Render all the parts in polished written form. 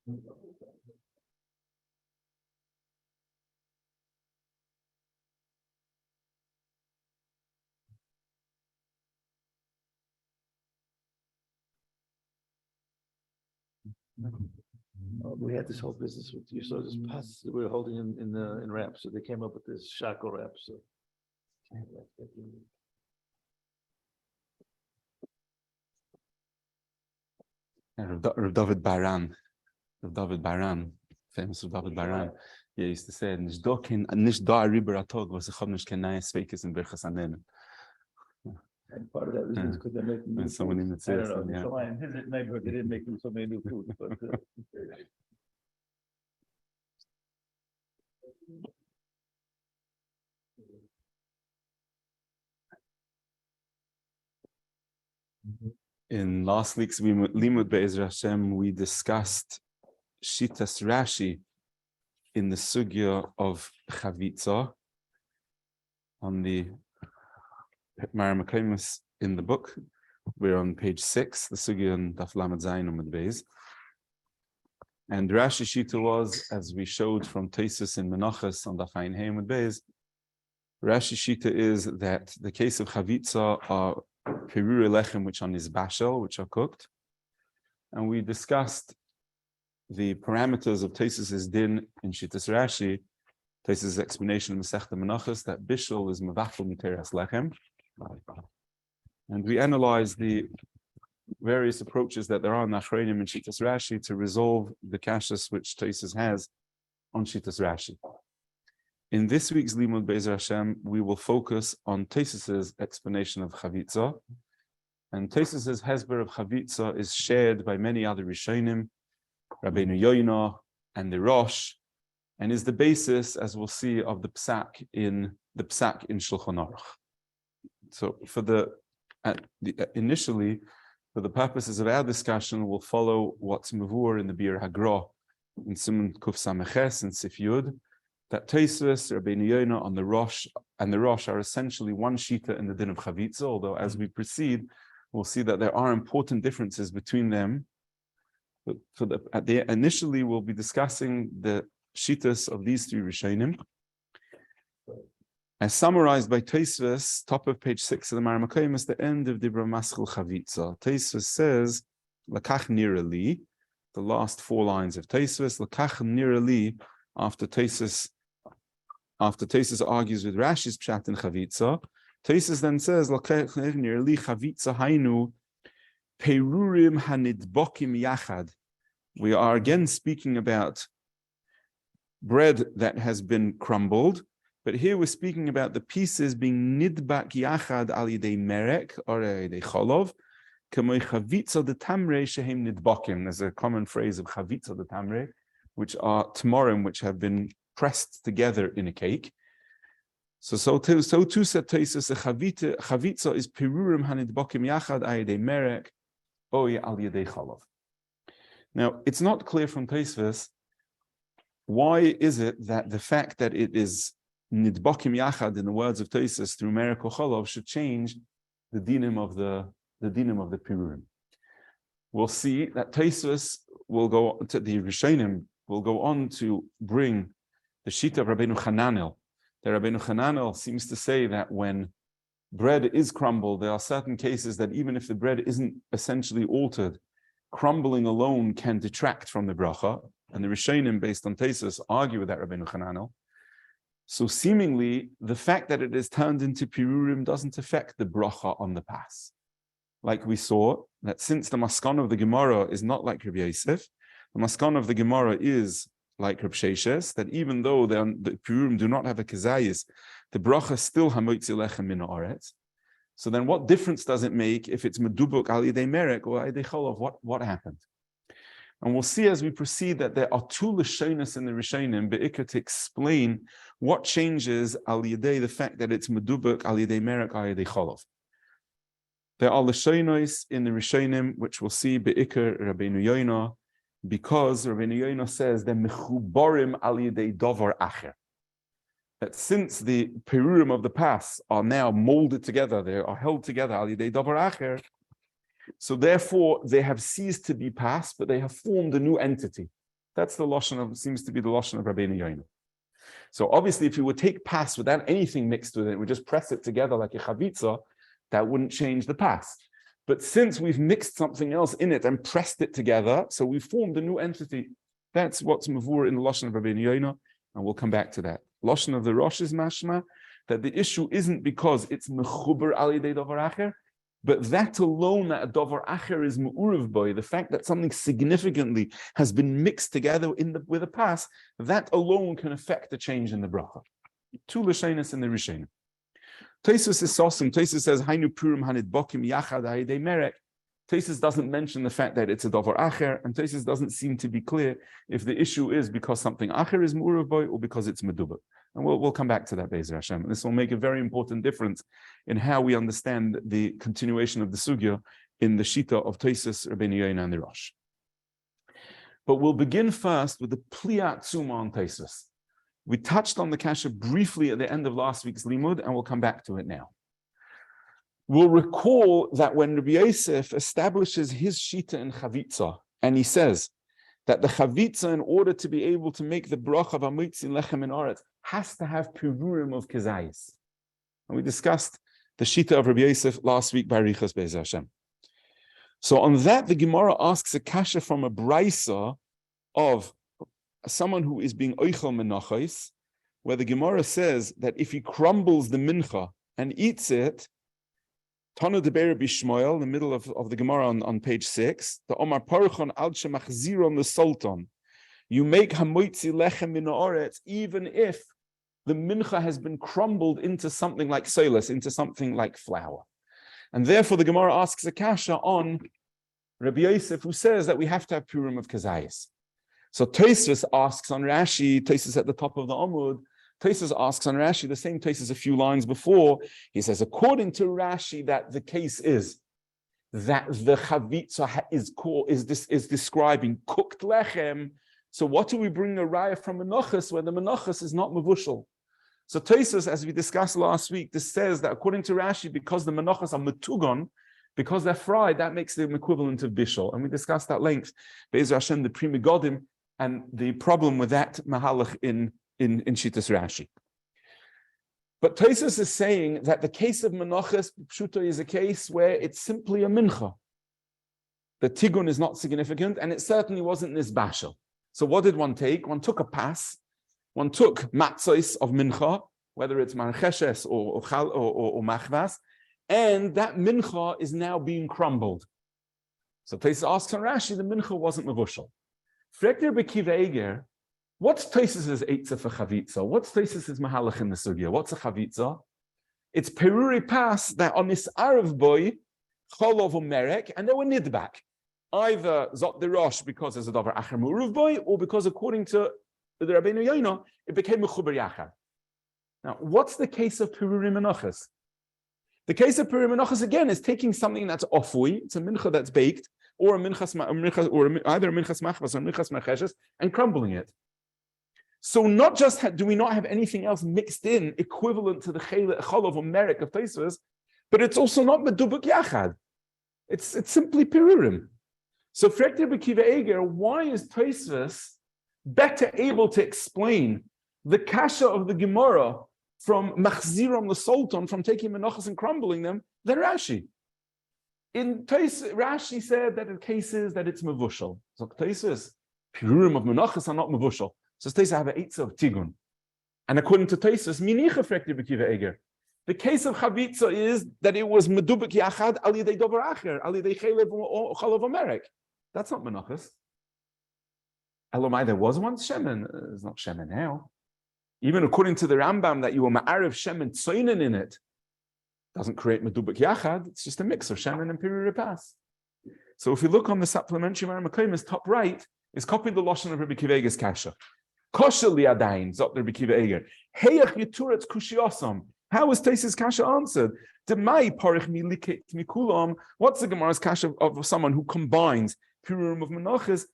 We had this whole business with you, so this pass we were holding in wraps, so they came up with this shackle wrap. So Rav David Baran, famous Rav David Baran, he used to say, "Nicht da HaRav was ich hab nicht kein neues Speakers in Brachos anehmen." and part of that reason is because they're making new someone in the I don't know. So in his neighborhood, they didn't make so many new foods, but. In last week's Limud Be'ezra Hashem, we discussed Shitas Rashi in the Sugyo of Chavitza on the HaRav in the book. We're on page 6, the Sugyo on Daf Lamed Zayin Amud Beis. And Rashi Shita was, as we showed from Tesis in Menachos on Daf Ayin Hey Amud Beis, Rashi Shita is that the case of Chavitza are Perure Lechem, which are Nizbashel, which are cooked. And we discussed the parameters of Tesis' din in Shitas Rashi, Tesis' explanation of Masechta Menachos, that Bishul is Mavachel Miteras Lechem. And we analyzed the various approaches that there are in Achronim and Shitas Rashi to resolve the kashas which Tesis has on Shitas Rashi. In this week's Limud Be'ezra Hashem, we will focus on Tesis' explanation of Chavitza. And Tesis' hesber of Chavitza is shared by many other Rishonim, Rabbeinu Yoina and the Rosh, and is the basis, as we'll see, of the Psak in Shulchan Aruch. So initially, for the purposes of our discussion, we'll follow what's Mavur in the Bir Hagra in Siman Kuf Sameches and Sif Yud, that Tesis, Rabbeinu Yoina on the Rosh, and the Rosh are essentially one shita in the din of Chavitza, although as we proceed, we'll see that there are important differences between them. But initially, we'll be discussing the shitas of these three Rishonim. As summarized by Teisvus, top of page 6 of the Maramakoyim, is the end of Dibra Maschil Chavitza. Teisvus says, Lakach Nirali, the last 4 lines of Teisvus, Lakach Nirali, after Teisvus argues with Rashi's pshat in Chavitza, Teisvus then says, Lakach Nirali Chavitza Hainu, Perurim Hanidbokim Yachad. We are again speaking about bread that has been crumbled, but here we're speaking about the pieces being nidbak yachad al yidei merek or yidei cholov, k'moy chavitza de tamre shehem nidbakim. There's a common phrase of chavitza de tamre, which are tamarim which have been pressed together in a cake. So too said Tesis, chavitza is pirurim hanidbakim yachad al yidei merek or al yidei cholov. Now, it's not clear from Teisvus why is it that the fact that it is nidbakim yachad in the words of Tesis through merek or cholov should change the dinim of the pirurim. We'll see that Tesis will go to the Rishonim will go on to bring the shita of Rabbeinu Chananel. The Rabbeinu Chananel seems to say that when bread is crumbled, there are certain cases that even if the bread isn't essentially altered, crumbling alone can detract from the bracha, and the Rishonim, based on Tesis, argue with that Rabbeinu Chananel. So seemingly, the fact that it is turned into pirurim doesn't affect the bracha on the pas. Like we saw, that since the maskana of the Gemara is not like Rabbi Yosef, the maskana of the Gemara is like Rabbi Sheshes, that even though the pirurim do not have a kezayis, the bracha is still hamotzi lechem min haaretz. So then what difference does it make if it's medubuk al yidei merek or al yidei cholov? What happened? And we'll see as we proceed that there are 2 lashonos in the Rishonim be'ikar to explain what changes al yidei the fact that it's medubuk al yidei merek al yidei cholov. There are lashonos in the Rishonim which we'll see be'ikar Rabbeinu Yoina, because Rabbeinu Yoina says they're mechuborim al yidei dovar acher. That since the pirurim of the pas are now molded together, they are held together al yidei davar acher, so therefore they have ceased to be pas, but they have formed a new entity. That's the lashon of, seems to be the lashon of Rabbeinu Yoina. So obviously, if you would take pas without anything mixed with it, we just press it together like a chavitza, that wouldn't change the pas. But since we've mixed something else in it and pressed it together, so we've formed a new entity. That's what's mavur in the lashon of Rabbeinu Yoina, and we'll come back to that. Lashon of the Rosh is mashma, that the issue isn't because it's mechuber al yedei davar acher, but that alone, that a davar acher is me'urev boy, the fact that something significantly has been mixed together with a pas, that alone can affect the change in the bracha. Two l'shainas in the rishayna. Taisus is sosim. Taisus says, "Hainu purim hanid bokim yachad ha'idei merek." Taisus doesn't mention the fact that it's a davar acher, and Taisus doesn't seem to be clear if the issue is because something acher is me'urev boy or because it's medubah. And we'll come back to that, Be'ezer Hashem. This will make a very important difference in how we understand the continuation of the sugya in the shita of Taisus, Rabbeinu Yoina, and the Rosh. But we'll begin first with the Pliyat Tzuma on Taisus. We touched on the kasha briefly at the end of last week's limud, and we'll come back to it now. We'll recall that when Rabbi Yosef establishes his shita in Chavitza, and he says that the Chavitza, in order to be able to make the bracha of Amitzi Lechem in Aretz, has to have pirurim of kezayis. And we discussed the shita of Rabbi Yosef last week by HaRav Be'ezer Hashem. So on that, the Gemara asks a kasha from a brisa of someone who is being oichel menachos, where the Gemara says that if he crumbles the mincha and eats it, Tanu deber bishmoel, in the middle of the Gemara on page 6, the Omar Paruchon al shemachziron the Sultan, you make hamoitzi lechem min haaretz, even if the mincha has been crumbled into something like solas, into something like flour. And therefore the Gemara asks a kasha on Rabbi Yosef, who says that we have to have purim of kazayis. So Tosfos asks on Rashi, Tosfos at the top of the Amud, Tosfos asks on Rashi, the same Tosfos a few lines before, he says, according to Rashi, that the case is that the chavitza is describing cooked lechem. So what do we bring a raya from menachos when the menachos is not mevushal? So Tosfos, as we discussed last week, this says that according to Rashi, because the menachos are metugon, because they're fried, that makes them equivalent of bishul. And we discussed that length, Be'ezer Hashem, the Pri Megadim, and the problem with that mahalach in Shittas Rashi. But Tosfos is saying that the case of menachos, pshuto, is a case where it's simply a mincha. The tigun is not significant, and it certainly wasn't nisbashel. So what did one take? One took a pas, one took matzos of mincha, whether it's marcheshes or machvas, and that mincha is now being crumbled. So Tosfos asks on Rashi, the mincha wasn't mevushal. Frekter bekiva eger, what's Tosfos' eitzah for chavitza? What's Tosfos' mahalach in the sugya? What's a chavitza? It's peruri pas that on this Arav boy, cholov umerek, and they were nidbak. Either zot the rosh because there's a davar acher muruv boy, or because according to the Rabbeinu Yoina, it became mechuber yachad. Now, what's the case of pirurim menachos? The case of pirurim menachos again is taking something that's ofui, it's a mincha that's baked, or a minchas, or either a minchas machvas or minchas macheshes, and crumbling it. So not just do we not have anything else mixed in equivalent to the cholov or merek of Tosfos, but it's also not medubuk yachad. It's simply pirurim. So Frekter Bekiva Eger, why is Tosfos better able to explain the kasha of the Gemara from machziram the sultan, from taking menachos and crumbling them, than Rashi? In Tosfos, Rashi said that the case is that it's mevushal. So Tosfos, pirurim of menachos are not mevushal. So Tosfos have an eitzah of tigun. And according to Tosfos, minicha Frekter Bekiva Eger, the case of chavitza is that it was medubik yachad al yidei dover acher, al yidei chelev or chalav amerek. That's not menachos. Elomai, there was once shemen. It's not shemen now. Even according to the Rambam, that you were ma'ariv shemen tzoinen in it, doesn't create medubik yachad. It's just a mix of shemen and piruri pas. So if you look on the supplementary Maramakomis, top right, is copied the lashon of Rabbi Kiva Eger's kasha. Kosher liadain, zot Rabbi Kiva Eger. Heyach yituretz kushiyosam. How was Tosfos' kasha answered? Demai parich miliket mikulam. What's the Gemara's kasha of someone who combines pirurim of menachos?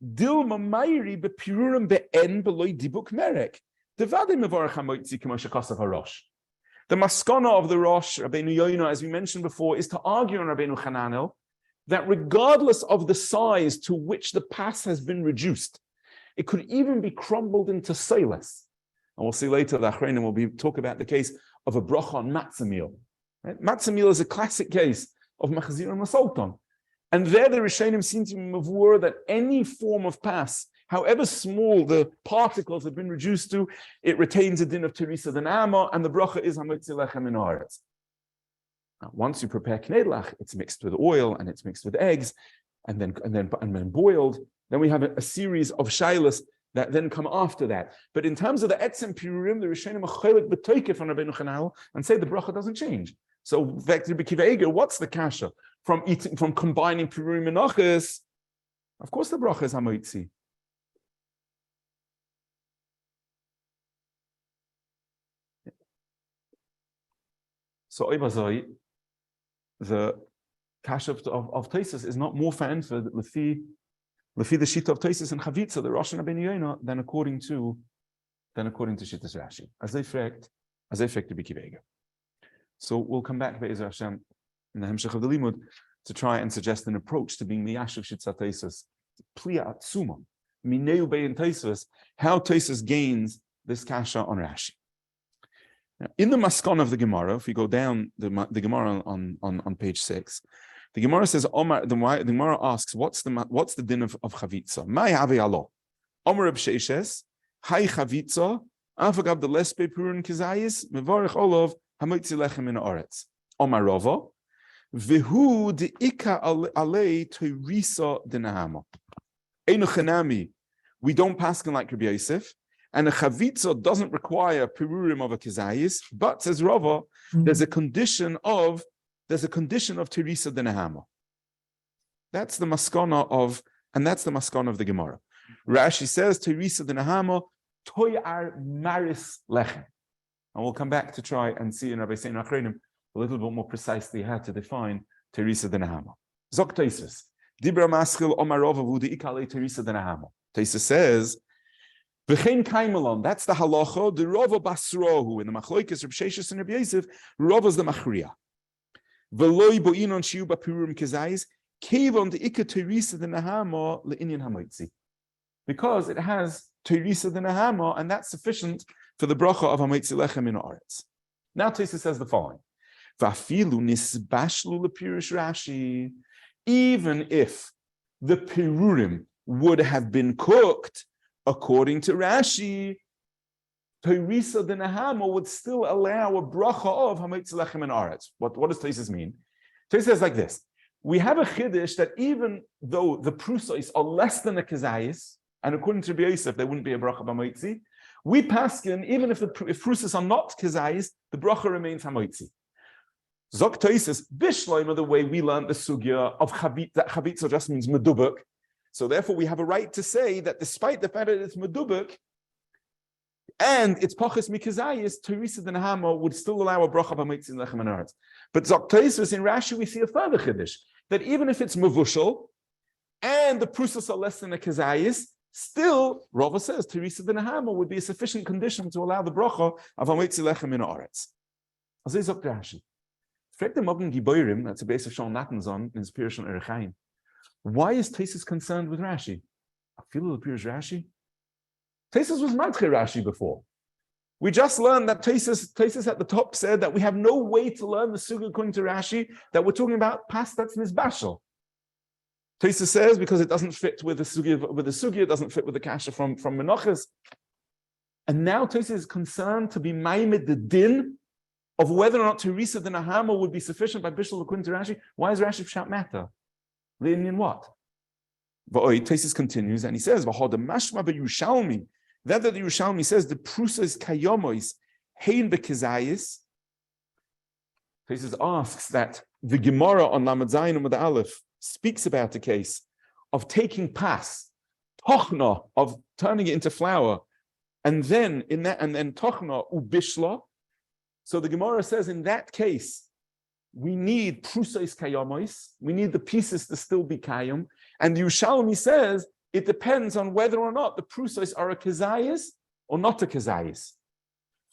Dilma mayri be pirurim be'en beloy dibuk merek. Devadim mevarach hamoitzi k'moshe kasav harosh. The maskana of the Rosh, Rabbeinu Yoina, as we mentioned before, is to argue on Rabbeinu Chananel that regardless of the size to which the pas has been reduced, It could even be crumbled into soiless. And we'll see later the Achreinim will talk about the case of a bracha on matzah meal. Right? Matzah meal is a classic case of machzir and masolton. And there the Rishonim seem to be mavur that any form of pas, however small the particles have been reduced to, it retains a din of teresa denama, and the bracha is hamotzi lechem min haaretz. Once you prepare knedlach, it's mixed with oil and it's mixed with eggs, and then boiled. Then we have a series of shaylas that then come after that. But in terms of the etzem pirurim, the Rishonim are chelik b'toikef on Rabbeinu Chananel and say the bracha doesn't change. So, vector b'kiva eger, what's the kasha from combining pirurim and nachas? Of course, the bracha is hamotzi. So, the kasha of Tosfos is not more fa'enfed lefi the shita of Tosfos and Chavitza, the Rosh and Binyanei, than according to Shittas Rashi. As they fragt to be kivega. So we'll come back Be'ezer Hashem in the Hemshech of the Limud to try and suggest an approach to being miyashiv Shittas Tosfos, Plia Atzuma, Mineu Bein Tosfos, how Tosfos gains this kasha on Rashi. Now, in the Maskon of the Gemara, if we go down the Gemara on page 6, the Gemara says, the Gemara asks, what's the din of chavitza? Mai have alo. Omer Reb Sheishes, Hai chavitza, afagav the lespe purun kizayis, mevarich olov, hamotzi lechem in haaretz. Omer Rava, v'hu de'ika alei teresa denahama. Einu chanami, we don't paskin like Rabbi Yosef, and a chavitza doesn't require pirurim of a kizayis, but says Rava, there's a condition of teresa denahama. That's the maskana of the Gemara. Rashi says teresa denahama toyar maris lechem. And we'll come back to try and see in Rabbi Sein Achreinim a little bit more precisely how to define teresa denahama. Zok Tosfos dibra maschil omar Rava vu deikale teresa denahama. Tosfos says v'chein kaimelon. That's the halacha. The Rava basrohu in the machloikes Reb Sheishes and Rabbi Yosef. Rava's the machriya. V'loi bo'inon shiu b'pirurim kezayis kevon deika teresa denahama le'inyan hamotzi. Because it has teresa denahama, and that's sufficient for the bracha of hamotzi lechem in haaretz. Now Tosfos says the following: V'afilu nisbashlu lepirush Rashi. Even if the pirurim would have been cooked according to Rashi, teresa denahama would still allow a bracha of hamotzi lechem in haaretz. What does Tosfos mean? Tosfos says like this: we have a chiddush that even though the prusos are less than a kezayis, and according to Rabbi Yosef, there wouldn't be a bracha b'hamotzi, we paskin, even if prusos are not kezayis, the bracha remains hamotzi. Zok Tosfos, bishloima, the way we learned the sugya of that chavitza just means medubuk. So therefore we have a right to say that despite the fact that it's medubuk, and it's pachas mikazayis, teresa denahama would still allow a bracha b'hamotzi in lechem and haaretz. But Zok Tosfos in Rashi we see a further chiddush that even if it's mevushal and the prusos are less than a kazayis, still Rava says teresa denahama would be a sufficient condition to allow the bracha of hamotzi lechem in haaretz. As is Zok Rashi. Fragt the Magen Giborim, that's a base of Shal Natanzon in his Pirush on Erechaim. Why is Tosfos concerned with Rashi? I feel the Pirush Rashi. Tosfos was Madche Rashi before. We just learned that Tosfos at the top said that we have no way to learn the sugya according to Rashi, that we're talking about past that's nizbashal. Tosfos says because it doesn't fit with the sugya, it doesn't fit with the kasha from Menachos. And now Tosfos is concerned to be maimed the din of whether or not teresa denahama would be sufficient by bishul according to Rashi. Why is Rashi pshat matter? The Indian what? But Tosfos continues and he says, "V'hoda mashma beYerushalmi." That the Yerushalmi says the prusas kayomois hein bekizayis. Tosfos asks that the Gemara on Lamed Zayin Amud Aleph speaks about the case of taking pas, tochna, of turning it into flour, and then tochna ubishla. So the Gemara says in that case, we need prusais kayomois, we need the pieces to still be kayom, and the Yerushalmi says it depends on whether or not the prusais are a kezayis or not a kezayis.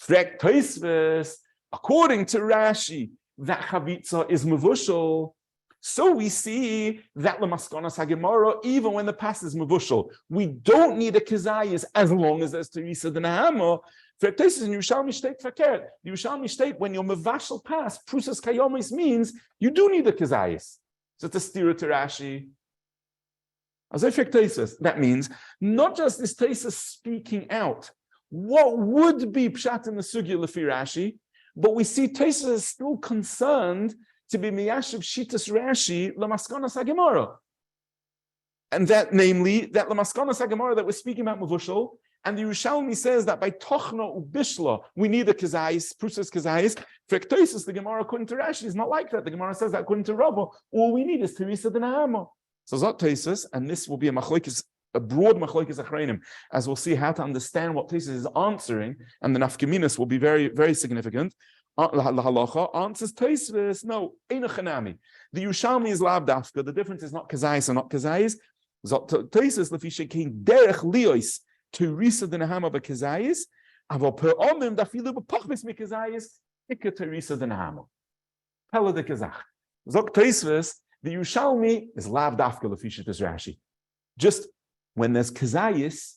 Frek Tosfos, according to Rashi, that chavitza is mevushal. So we see that Lamaskonas HaGemara, even when the pas is Mavushal, we don't need a Kazayis as long as there's Teresa the Nahama. For Tesis in Yerushalmi state verkehrt. The Yerushalmi state, when you're Mavashal pas, Prusas Kayomis means you do need a Kazayis. So it's a stira to Rashi. As I Tesis, that means not just is Tesis speaking out what would be Pshat in the Sugya Lefi Rashi, but we see Tesis is still concerned to be Miyashiv Shitas Rashi Lamaskonas HaGemara. And that, namely, that Lamaskonas HaGemara that we're speaking about Mavushal, and the Yerushalmi says that by Tochna Ubishla, we need a Kazayis, Prusas Kazayis. For Ektosis, the Gemara according to Rashi is not like that. The Gemara says that according to Rava, all we need is Teresa the Nahama. So Zot Tesis, and this will be a machlokes, a broad machlokes achreinim, as we'll see how to understand what Tesis is answering, and the nafkaminas will be very, very significant. Halacha answers Tesis, no, einachanami. The Yerushalmi is lav dafka. The difference is not Kazayis or not Kazayis. Zot Tesis lefi shekein derech lios Teresa the Nahama b'Kazayis, aval per omim dafilu b'pachmis mikazayis ikka Teresa the Nahama. Pella de Kazach. Zok Tesis, the Yerushalmi is lav dafka lefishitas Rashi. Just when there's Kazayis,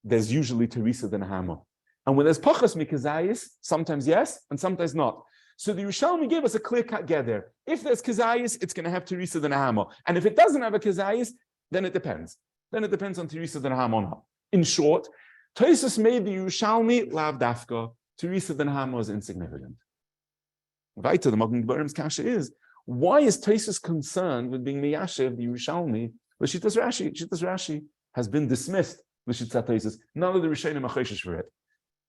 there's usually Teresa the Nahama. And when there's pachas mikazayis, sometimes yes, and sometimes not. So the Yerushalmi gave us a clear-cut gather. If there's Kazayis, it's going to have Teresa the Nahama. And if it doesn't have a Kazayis, then it depends. Then it depends on Teresa the Nahama or not. In short, Tosis made the Yerushalmi lav dafka. Teresa the Nahama is insignificant. Weiter, the Magen Geburim's kasha is, why is Tosis concerned with being miyashiv the Yerushalmi? L'shitas Rashi, Shitas Rashi has been dismissed. L'shitas Tosis. None of the Rishonim are choshesh for it.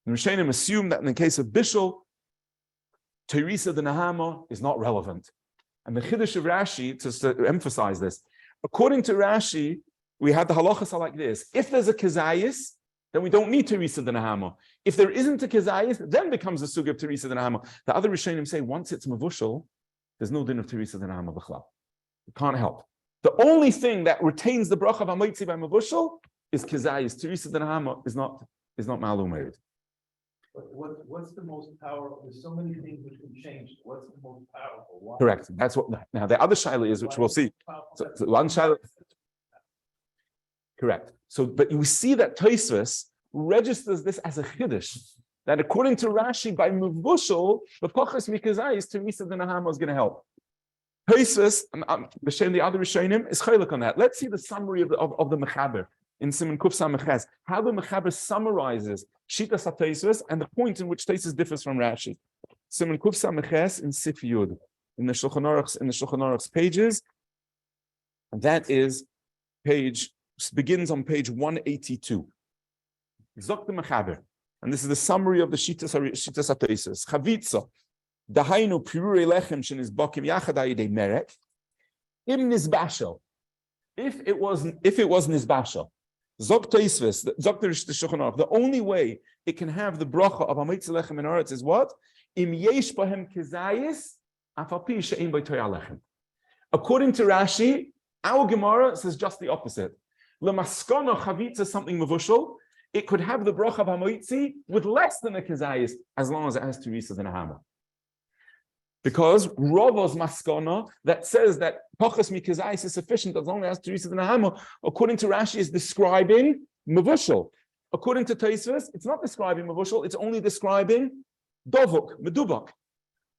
The Rishonim assume that in the case of Bishul, Teresa the Nahama is not relevant. And the Chiddush of Rashi, to emphasize this, according to Rashi, we had the halachas are like this. If there's a Kazayis, then we don't need Teresa the Nahama. If there isn't a Kazayis, then becomes a Sugya of Teresa the Nahama. The other Rishonim say once it's Mavushal, there's no din of Teresa the Nahama b'chlal. You can't help. The only thing that retains the bracha of Hamoitzi by Mavushal is Kazayis. Teresa the Nahama is not Ma'alum Merid. What's the most powerful? There's so many things which can change. What's the most powerful? Why? Correct. That's what. Now the other shaila is, which we'll see. So one shaila. Correct. So, but you see that Tosfos registers this as a chiddush, that according to Rashi, by Mevushal, the pachas mikazayis, Teresa the Nahama is going to help. Tosfos, the other Rishonim, is chaylik on that. Let's see the summary of the Mechaber in Siman Kuf Samech, how the Mechaber summarizes Shitas HaTosfos and the point in which Tosfos differs from Rashi. Siman Kuf Samech in Sif Yud, in the Shulchan Aruch's pages, and that is begins on page 182. Zok the Mechaber, and this is the summary of the Shitas HaTosfos. Chavitza, dahainu pirurei lechem shenizbakim yachad ayidei merek, im nizbashel. If it was nizbashel, Zok Tosfos, Zok the Shulchan Aruch, the only way it can have the bracha of hamitz lechem in aretz is what? Im yesh bahem kezayis, afal pi she'ein bo toya lechem. According to Rashi, our Gemara says just the opposite. Lemaskana chavitza something mavushal, it could have the bracha of hamoitzi with less than a kezayis, as long as it has Teresa the Nahama. Because Rava's maskana that says that pachas mikazayis is sufficient as long as it has Teresa the Nahama, according to Rashi, is describing mavushal. According to Tosfos, it's not describing mavushal; it's only describing dovuk, medubak.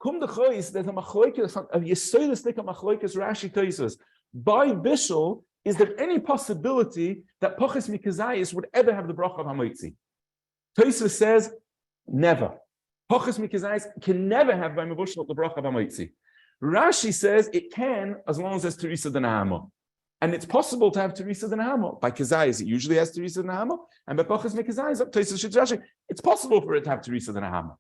Kum dechois, there's a machlokes, a yesoidistik machlokes Rashi Tosfos. By bishul, is there any possibility that pachas mikazayis would ever have the bracha of hamoitzi? Tosfos says never. Pachas mikazayis can never have by mevushal the bracha of hamoitzi. Rashi says it can as long as there's Teresa the Nahama. And it's possible to have Teresa the Nahama. By kazayis, it usually has Teresa the Nahama. And by pachas mikazayis, Tosfos shitz Rashi, it's possible for it to have Teresa the Nahama.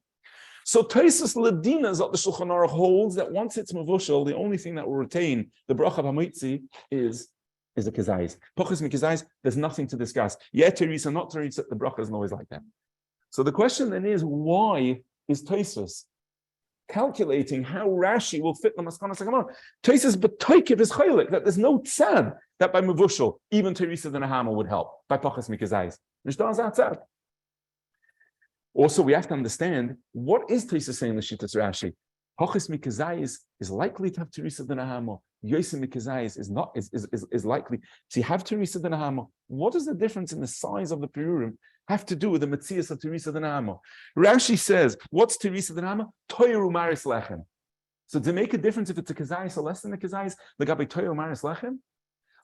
So Tosfos Ladinas of the Shulchan Aruch holds that once it's mevushal, the only thing that will retain the bracha of hamoitzi is a kazayis. Pachas mikazayis, there's nothing to discuss. Yeah, Teresa, not Teresa, the bracha isn't always like that. So the question then is, why is Tosfos calculating how Rashi will fit the Maskana Sagamar? Tosfos b'toikiv is chaylik, that there's no tzad that by mevushal, even Teresa the Nahama would help, by pachas mikazayis. Also, we have to understand, what is Tosfos saying in the Shitas Rashi? Pachas mikazayis is likely to have Teresa the Nahama, Yosem Mikazayis is likely to have Teresa the Nahama. What does the difference in the size of the Perurim have to do with the Metzias of Teresa the Nahama? Rashi says, what's Teresa the Nahama? Toyeru Maris Lechem. So to make a difference if it's a Kazayis or less than a Kazayis, Legabe Toyeru Maris Lechem?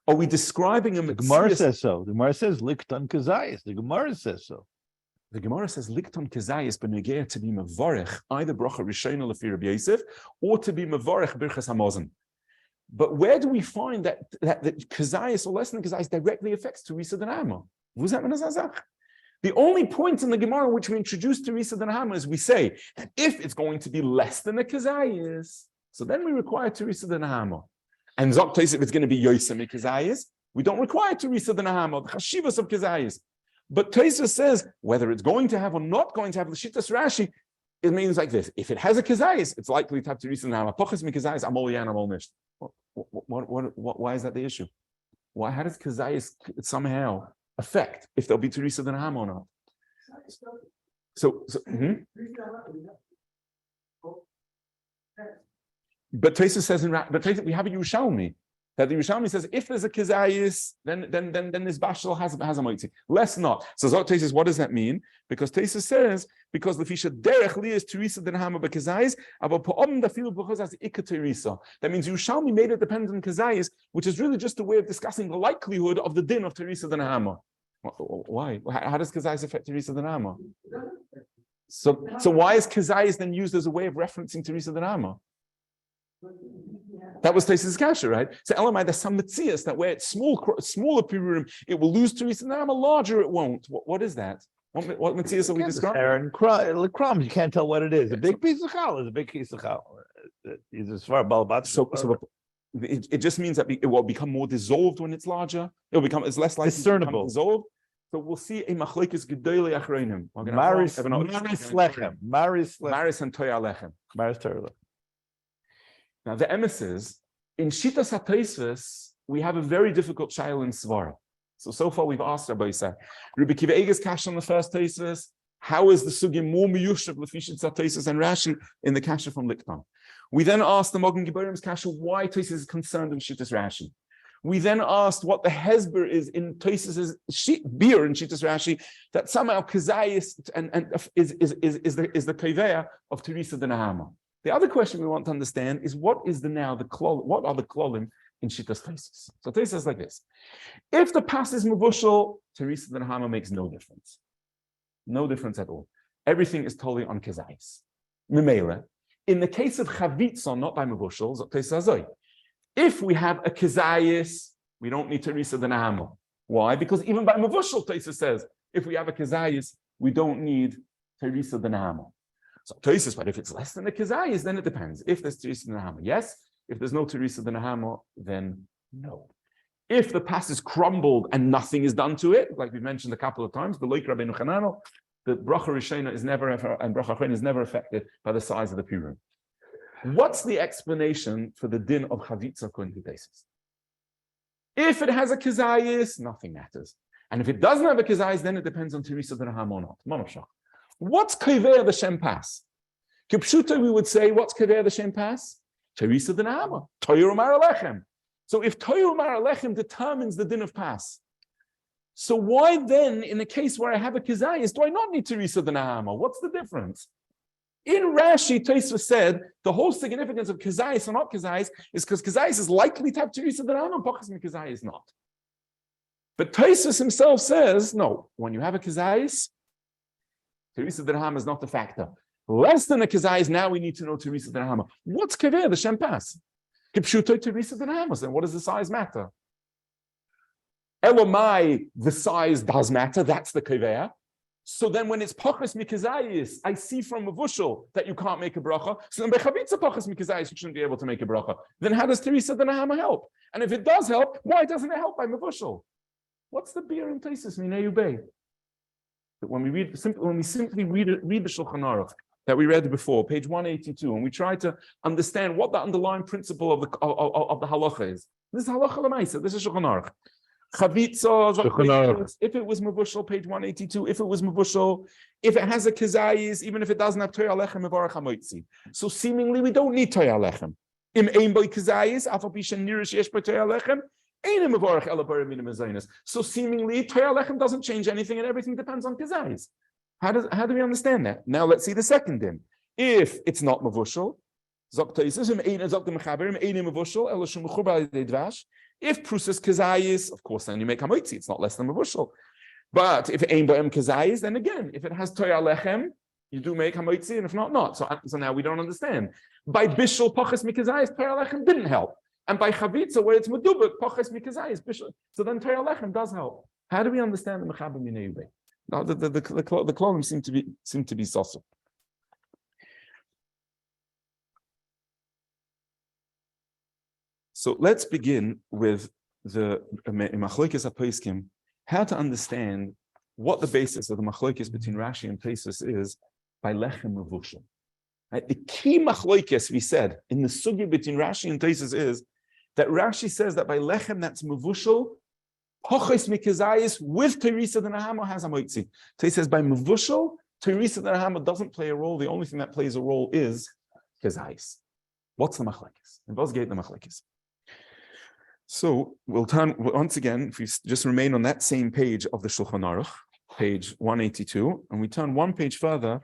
Are we describing a Metzias? The Gemara says so. The Gemara says Likton Kazayis. The Gemara says so. The Gemara says Likton Kazayis benegea to be Mavorech, either Bracha Rishona Lefi Rabbi Yosef, or to be Mavorech Birchas Hamazon. But where do we find that Kazayis or less than Kazayis directly affects Teresa the Nahama? The only point in the Gemara in which we introduce Teresa the Nahama is we say that if it's going to be less than a Kazayis, so then we require Teresa the Nahama. And Zoktais, if it's going to be Yosem Kazayis, we don't require Teresa the Nahama, the Chashivas of Kazayis. But Tosfos says whether it's going to have or not going to have the Shittas Rashi, it means like this: if it has a Kazayis, it's likely to have Teresa the Nahama. Pochas mi Kazayis, amol yan amol nisht. Why is that the issue? Why? How does Kazayis somehow affect if there'll be Teresa the Nahama or not? But Tosfos says we have a Yerushalmi that the Yerushalmi says if there's a Kazayis, then this Bashal has a moitzi. Less not. So Tosfos, what does that mean? Because Tosfos says because Lefisha derech li is Teresa the Nahama b'Kazayis, aber po'om da filu b'chos as ikka Teresa. That means Yerushalmi made it dependent on Kazayis, which is really just a way of discussing the likelihood of the din of Teresa the Nahama. Why? How does Kazayis affect Teresa the Nahama? So why is Kazayis then used as a way of referencing Teresa the Nahama? That was Tosfos' kasha, right? So Elamai, there's some metzias that where it's smaller pirurim, it will lose Teresa the Nahama, larger it won't. What is that? What metzias are we describing? Aaron crumbs, you can't tell what it is. A big piece of chal is a big piece of chal. It's as far balabat. So it just means that it will become more dissolved when it's larger. It's less likely discernible, to become dissolved. So we'll see a machlekes gedolei achreinim. Maris lechem, Maris and toya lechem. Maris toya lechem. Now the emissaries in Shitas HaTosfos we have a very difficult shaila in Svara. So far we've asked Rabbi Yisrael. Rabbi Kiva Eiger's kasha on the first Tosfos. How is the sugya more miyushav l'fishat Tosfos and Rashi in the kasha from Likton? We then asked the Mogen Geburim's kasha why Tosfos is concerned in Shitas Rashi. We then asked what the hesber is in Tosfos' beer in Shitas Rashi that somehow Kazayis and is the kaveya of Teresa the Nahama. The other question we want to understand is what are the klolim in Shitas Tosfos? So Tosfos is like this: if the pas is mevushal, Teresa the Nahama makes no difference, no difference at all. Everything is totally on Kazayis. Memela. In the case of chavitza, not by mevushal, Tosfos azoi. If we have a Kazayis, we don't need Teresa the Nahama. Why? Because even by mevushal, Tosfos says if we have a Kazayis, we don't need Teresa the Nahama. So Tosfos, but if it's less than a Kazayis, then it depends. If there's Teresa the Nahama, yes. If there's no Teresa the Nahama, then no. If the pas is crumbled and nothing is done to it, like we mentioned a couple of times, the Loik Rabbeinu Chananel, the Bracha Rishona is never and Bracha Achreina is never affected by the size of the pirum. What's the explanation for the din of Chavitza according to Tosfos? If it has a Kazayis, nothing matters. And if it doesn't have a Kazayis, then it depends on Teresa the Nahama or not. What's Kaveh the Shem Pas? Kipshuta, we would say, what's Kaveh the Shem Pas? Teresa the Nahama, Toyer Umar Alechem. So if Toyer Umar Alechem determines the din of Pas, so why then, in a case where I have a Kazayis, do I not need Teresa the Nahama? What's the difference? In Rashi, Tosfos said the whole significance of Kazayis or not Kazayis is because Kazayis is likely to have Teresa the Nahama, Pachas mi Kazayis is not. But Tosfos himself says, no, when you have a Kazayis, Teresa the Nahama is not the factor. Less than a Kazayis, now we need to know Teresa the Nahama. What's Kaveh, the Shem Pas? Kipshuto Teresa the Nahama, and what does the size matter? Elomai, the size does matter, that's the Kaveh. So then when it's Pachas mi Kazayis, I see from Mavushal that you can't make a bracha. So then by Chavitza Pachas mi Kazayis, you shouldn't be able to make a bracha. Then how does Teresa the Nahama help? And if it does help, why doesn't it help by Mavushal? What's the beer in Tosfos Minei Ubei? When we simply read the Shulchan Aruch that we read before, page 182, and we try to understand what the underlying principle of the halacha is. This is halacha l'maisa. This is Shulchan Aruch. Chavitza, if it was mevushal, page 182. If it was mevushal, if it has a kazayis, even if it doesn't have toya lechem mevarach hamoitzi. So seemingly we don't need toya lechem. Im ein boy kazayis, afal pishan nirish yesh by Torah lechem, einem avarach ela bar minim azaynis. So seemingly, Torah lechem doesn't change anything, and everything depends on kazayis. How do we understand that? Now let's see the second din. If it's not mavushal, if prusas kazayis, of course, then you make hamoitzi. It's not less than mavushal. But if ein ba'em kazayis, then again, if it has Torah lechem, you do make hamoitzi, and if not, not. So now we don't understand. By bishul pachas mikazayis, Torah lechem didn't help. And by chavitza, where it's medubak, pachas mikazayis, bishul. So then Torah lechem does help. How do we understand the mechaber Binyanei? Now the klolim seem to be sosu. So let's begin with the machlokes haposkim, how to understand what the basis of the machlokes between Rashi and Tosfos is by lechem mevushal. Right? The key machlokes we said in the sugya between Rashi and Tosfos is that Rashi says that by lechem that's mevushal, hochos mikazayis with terisa the nahama has a moitzi. Tosfos says by mevushal, terisa the nahama doesn't play a role. The only thing that plays a role is kazayis. What's the machlokes? And what's the machlokes? So we'll turn once again, if we just remain on that same page of the Shulchan Aruch, page 182, and we turn one page further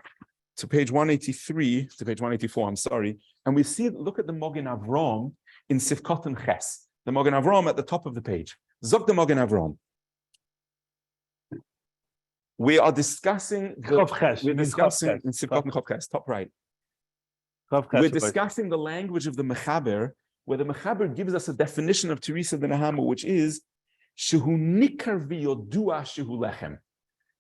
to page 183, to page 184, I'm sorry, and we see, look at the Mogen Avram in Sivkot and Ches, the Mogen Avram at the top of the page. Zok the Mogen Avram. We are discussing in Sivkot and Ches, top right. We're discussing the language of the Mechaber, where the Mechaber gives us a definition of Teresa the Nahama, which is Shehu Nikar v'yodua shehu lechem.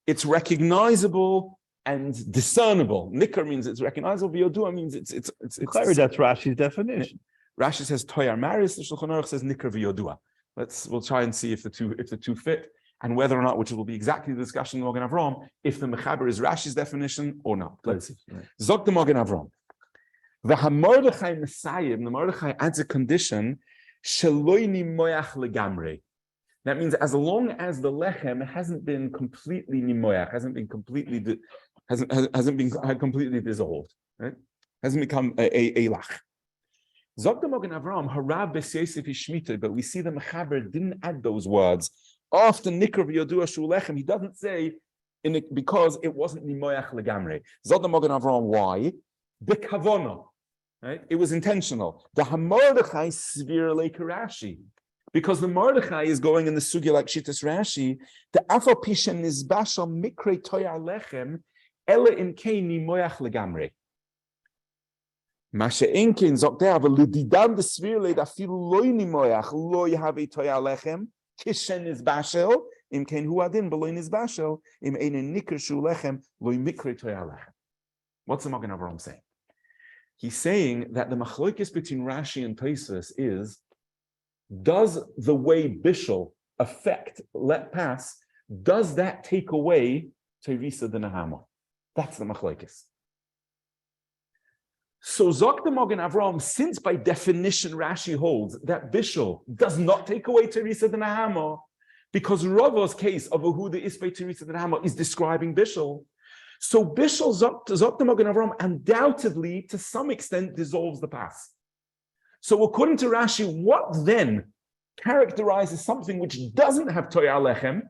It's recognizable and discernible. Nikar means it's recognizable. V'yodua means it's clear. That's Rashi's definition. Rashi says Toyar Maris. The Shulchan Aruch says Nikar v'yodua. We'll try and see if the two fit, and whether or not, which will be exactly the discussion in Mogen Avram, if the Mechaber is Rashi's definition or not. Let's see. Zok the Mogen Avram. The HaMordechai Messiah, the Mordechai adds a condition, Sheloini Moyach legamre. That means as long as the lechem hasn't been completely nimoyach, hasn't been completely dissolved, right? Hasn't become a lach. Zok the Mogen Avram, HaRav b'seisif ishmita, but we see the Mechaber didn't add those words. After Nikar v'yodua shu lechem, he doesn't say because it wasn't nimoyach legamre. Zok the Mogen Avram, why? B'kavona. Right? It was intentional. The HaMordechai svir like Rashi, because the Mordechai is going in the sugya like Shittas Rashi. The afal pisha nizbashal mikre toyar lechem ela imkein nimoyach legamre. Mashe inkein zokter aber ludidam the svir le da filu loy nimoyach loy have toyar lechem kishen nizbashal imkein huadin beloy nizbashal im einen nikr shu lechem loy mikre toyar lechem. What's the Mogen Avram saying? He's saying that the machlokes between Rashi and Tosfos is, does the way bishul affect let pass, does that take away Teresa the Nahama? That's the machlokes. So Zok the Mogen Avram, since by definition Rashi holds that bishul does not take away Teresa the Nahama, because Ravo's case of Ahuda Ispe Teresa the Nahama is describing bishul. So Bishul Zok the Mogen Avram undoubtedly, to some extent, dissolves the pas. So according to Rashi, what then characterizes something which doesn't have Toyar Lechem?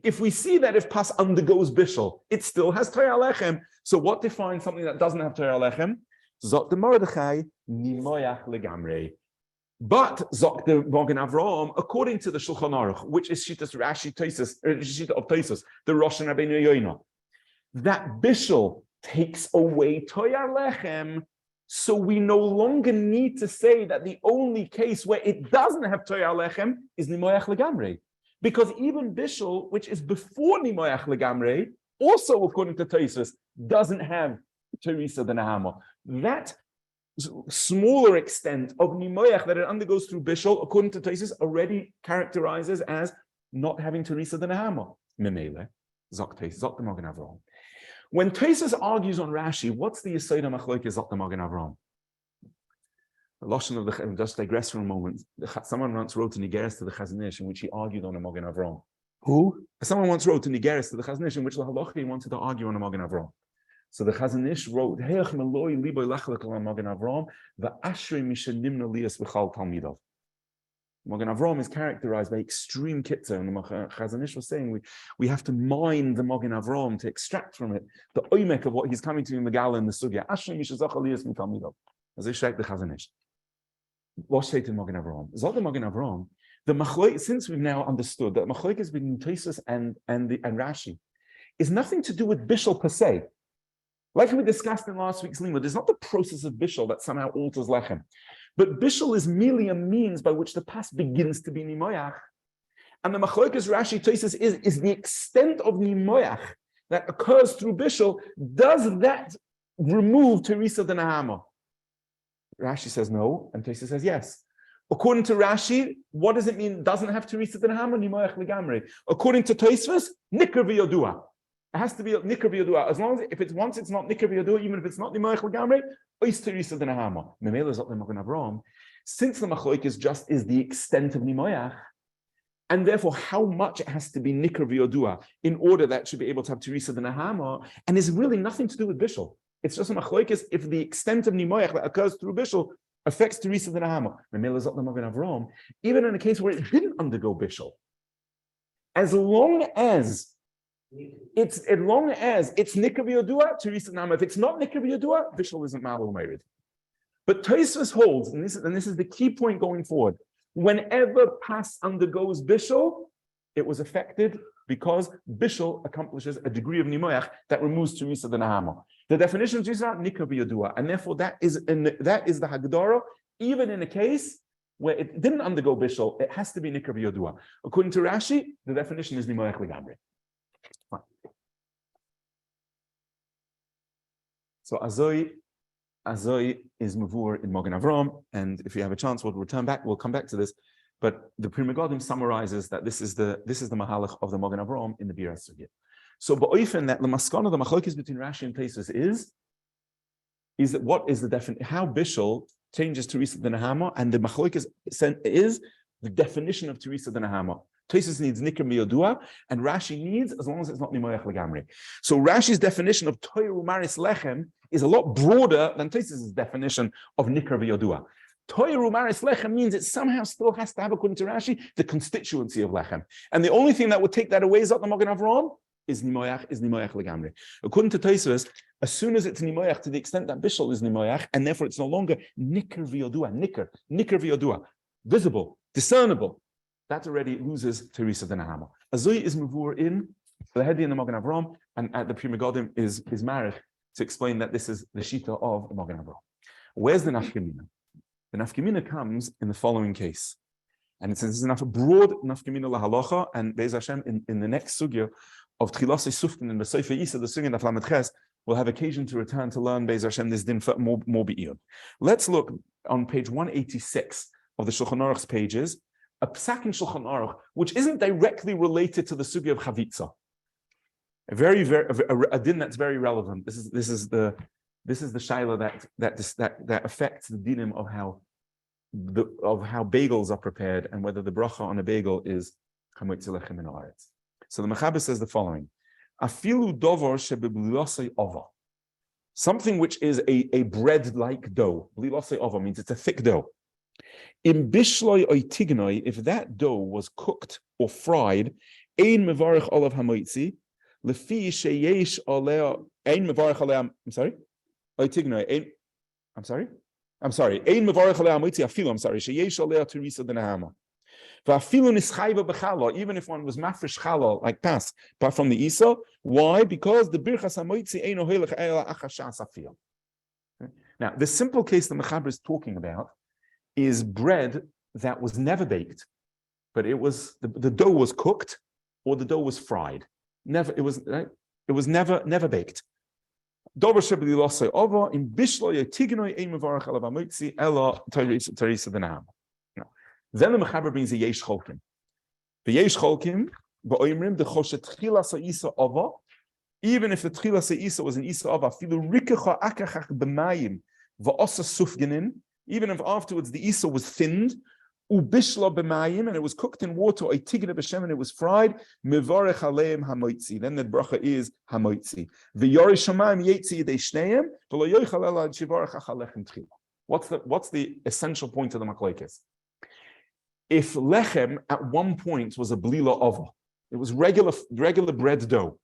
If we see that if pas undergoes Bishul, it still has Toyar Lechem. So what defines something that doesn't have Toyar Lechem? Zok the Mordechai nimoyach legamre. But Zok the Mogen Avram, according to the Shulchan Aruch, which is Shittas Rashi Tosfos, Shittas of Tosfos, the Rosh and Rabbeinu Yoina, that bishul takes away toyar lechem, so we no longer need to say that the only case where it doesn't have toyar lechem is nimoyach legamre, because even bishul, which is before nimoyach legamre, also according to Tosfos, doesn't have Teresa the Nahama. That smaller extent of nimoyach that it undergoes through bishul, according to Tosfos, already characterizes as not having Teresa the Nahama. Memele, Zok the Mogen Avram. When Tosfos argues on Rashi, what's the Yesod HaMachlokes Zok the Mogen Avram? The Lashon of the, just digress for a moment. Someone once wrote an Igeres to the Chazon Ish in which he argued on a Mogen Avram. Who? Someone once wrote an Igeres to the Chazon Ish in which the Halacha wanted to argue on a Mogen Avram. So the Chazon Ish wrote, Heach meloi liboy lachlek al Magen Avram, va'ashrei mishenimna lias v'chal talmidov. Magen Avram is characterized by extreme kitzah, and the Chazon Ish was saying we have to mine the Magen Avram to extract from it the oimek of what he's coming to in the Gala and the Sugya. Ashrei mishazach lias mitalmidov. As I said, the Chazon Ish. What say to Magen Avram? Zot the Magen Avram. The machlok, since we've now understood that machlok is between Tosfos and Rashi, is nothing to do with bishul per se. Like we discussed in last week's limud, there's not the process of bishul that somehow alters lechem. But bishul is merely a means by which the pas begins to be nimoyach. And the machlokas Rashi Tosfos is the extent of nimoyach that occurs through bishul. Does that remove Teresa the Nahama? Rashi says no, and Tosfos says yes. According to Rashi, what does it mean? Doesn't have Teresa the Nahama, nimoyach legamre. According to Tosfos, nikr v'yodua. It has to be nikr v'yodua. As long as if it's once it's not nikr v'yodua, even if it's not nimoyach legamre, ois Teresa the Nahama. Memela zot leMagen Avram. Since the machloek is the extent of nimoyach, and therefore how much it has to be nikr v'yodua in order that it should be able to have Teresa the Nahama, and is really nothing to do with bishul. It's just a machloek if the extent of nimoyach that occurs through bishul affects Teresa the Nahama. Memela zot leMagen Avram. Even in a case where it didn't undergo bishul, as long as it's nikr v'yodua, Teresa the Nahama. If it's not nikr v'yodua, bishul isn't ma'al u'merid. But Tosfos holds, and this is the key point going forward, whenever pas undergoes bishul, it was affected because bishul accomplishes a degree of nimoyach that removes Teresa the Nahama. The definition of Teresa, nikr v'yodua, and therefore that is the hagdara, even in a case where it didn't undergo bishul, it has to be nikr v'yodua. According to Rashi, the definition is nimoyach legamre. Fine. So Azoi is mavur in Magen Avram, and if you have a chance, we'll come back to this. But the Pri Megadim summarizes that this is the mahalach of the Magen Avram in the Bira Sugya. So ba'oifen that the maskana, the machlokes between Rashi and Tosfos is that what is the definition? How bishul changes Teresa the Nahama, and the machlokes is the definition of Teresa the Nahama. Tosfos needs nikr v'yodua, and Rashi needs as long as it's not nimoyach legamri. So Rashi's definition of toiru maris lechem is a lot broader than Tosfos' definition of nikr v'yodua. Toiru maris lechem means it somehow still has to have, according to Rashi, the constituency of lechem, and the only thing that would take that away is the Magen Avram is nimoyach legamri. According to Tosfos, as soon as it's nimoyach to the extent that bishul is nimoyach, and therefore it's no longer nikr v'yodua, nikr v'yodua, visible, discernible, that already loses Teresa the Nahama. Azoi is mavur in the Hedi and the Magen Avram, and at the Pri Megadim is marich to explain that this is the shita of the Magen Avram. Where's the nafkamina? The nafkamina comes in the following case, and it says this is enough a broad nafkamina lahalacha, and Be'ez Hashem in the next sugya of Tchilas Sufkin and the Sefer Isa, the sugya of Lamed Ches, we'll have occasion to return to learn Be'ez Hashem this din more be'iyun. Let's look on page 186 of the Shulchan Aruch's pages, a psak in Shulchan Aruch, which isn't directly related to the sugya of chavitza. A din that's very relevant. This is the shaila that affects the dinim of how bagels are prepared and whether the bracha on a bagel is chametz lechem in haaretz. So the Mechaber says the following: Afilu dovar shebeblilosei ova, something which is a bread-like dough. Blilosei ova means it's a thick dough. In bishloi oitignoi, if that dough was cooked or fried, ein mevarich olav hamoitzi, lefi sheyesh olea ein mevarich olea. I'm sorry, oitignoi ein. I'm sorry, ein mevarich olea hamoitzi afilu. I'm sorry, sheyesh olea Teresa the Nahama. Va'afilu nischayva b'challah, even if one was mafresh challah like pas, apart from the isa. Why? Because the birchas hamoitzi ein ohelech ela achashas afil. Now, the simple case the Mechaber is talking about is bread that was never baked, but it was the dough was cooked or the dough was fried. It was never baked. Dover shebeblilosei ova in bishloi tignoi ein mevarach alav hamoitzi ela Teresa the Nahama. Then the Mechaber brings a yesh cholkim. The yesh cholkim ba'oimrim the choshet tchilas ha'isa ova, even if the tchilas ha'isa was an isa ova, filu rikecha akachach b'mayim va'osa sufgenin, even if afterwards the isa was thinned, ubishla b'mayim, and it was cooked in water, oitigna b'shem, and it was fried, mevarech aleim hamoitzi. Then the bracha is hamoitzi. V'yori shamayim yetzi yedei shneim, v'lo yoichal ela shivarech achalechem tchila. What's the essential point of the machlokes? If lechem at one point was a blila ova, it was regular bread dough,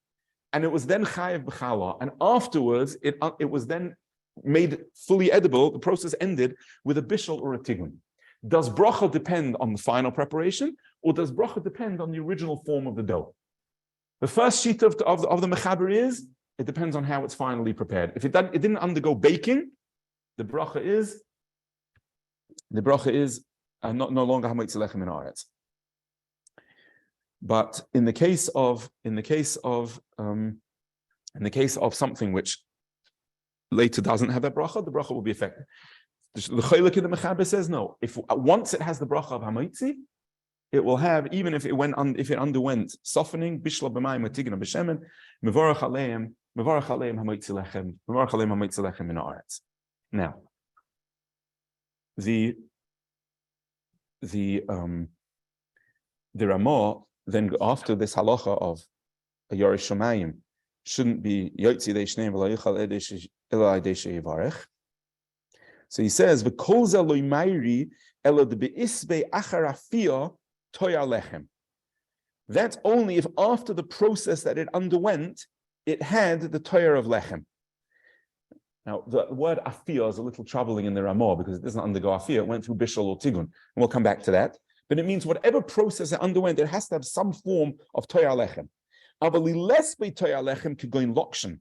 and it was then chayev b'chala, and afterwards it was then made fully edible, the process ended with a bishul or a tigun. Does bracha depend on the final preparation, or does bracha depend on the original form of the dough? The first sheet of the mechaber is, it depends on how it's finally prepared. If it didn't undergo baking, the bracha is no longer hamoitzi lechem min haaretz. But in the case of something which later doesn't have that bracha, the bracha will be affected. The chaylik in the mechaber says no. If once it has the bracha of hamoitzi, it will have, even if it underwent softening, bishla b'mayim utigna b'shemen, mevarach aleim hamoitzi lechem min haaretz. Now, the Ramah then, after this halacha of a Yorish Shamayim shouldn't be yotzi dei shneim v'lo yichal ela dei sheyivarech. So he says, "V'kol ze lo mayri ela de beisbei achar afia toya lechem." That's only if after the process that it underwent, it had the toya of lechem. Now, the word afia is a little troubling in the Ramah because it doesn't undergo afia. It went through bishul or tigun, and we'll come back to that. But it means whatever process it underwent, it has to have some form of toya lechem. Avali less be toya lechem could go in lokshen.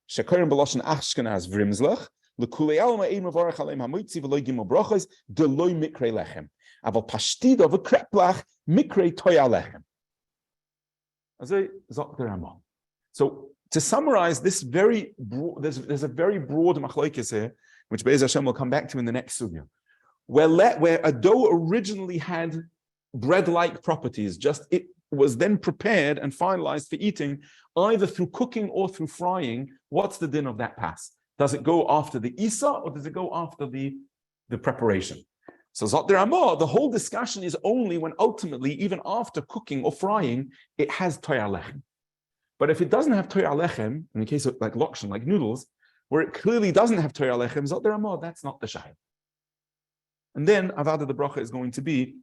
Shekorim beloshen Ashkenaz vrimzlach lekulei alma ein mavarach aleim hamoitzi v'loy gimel brachos deloy mikrei lechem. Aval pashtid of a kreplach mikrei toya lechem. So to summarize this very broad, there's a very broad machlokes here, which Be'ez Hashem will come back to in the next sugya, where a dough originally had bread-like properties, just it was then prepared and finalized for eating, either through cooking or through frying. What's the din of that pass? Does it go after the isa or does it go after the preparation? So Zot Ramah, the whole discussion is only when ultimately, even after cooking or frying, it has toya lechem. But if it doesn't have toya lechem, in the case of like lokshen, like noodles, where it clearly doesn't have toya lechem, Zot Ramah, that's not the shayla. And then avada the bracha is going to be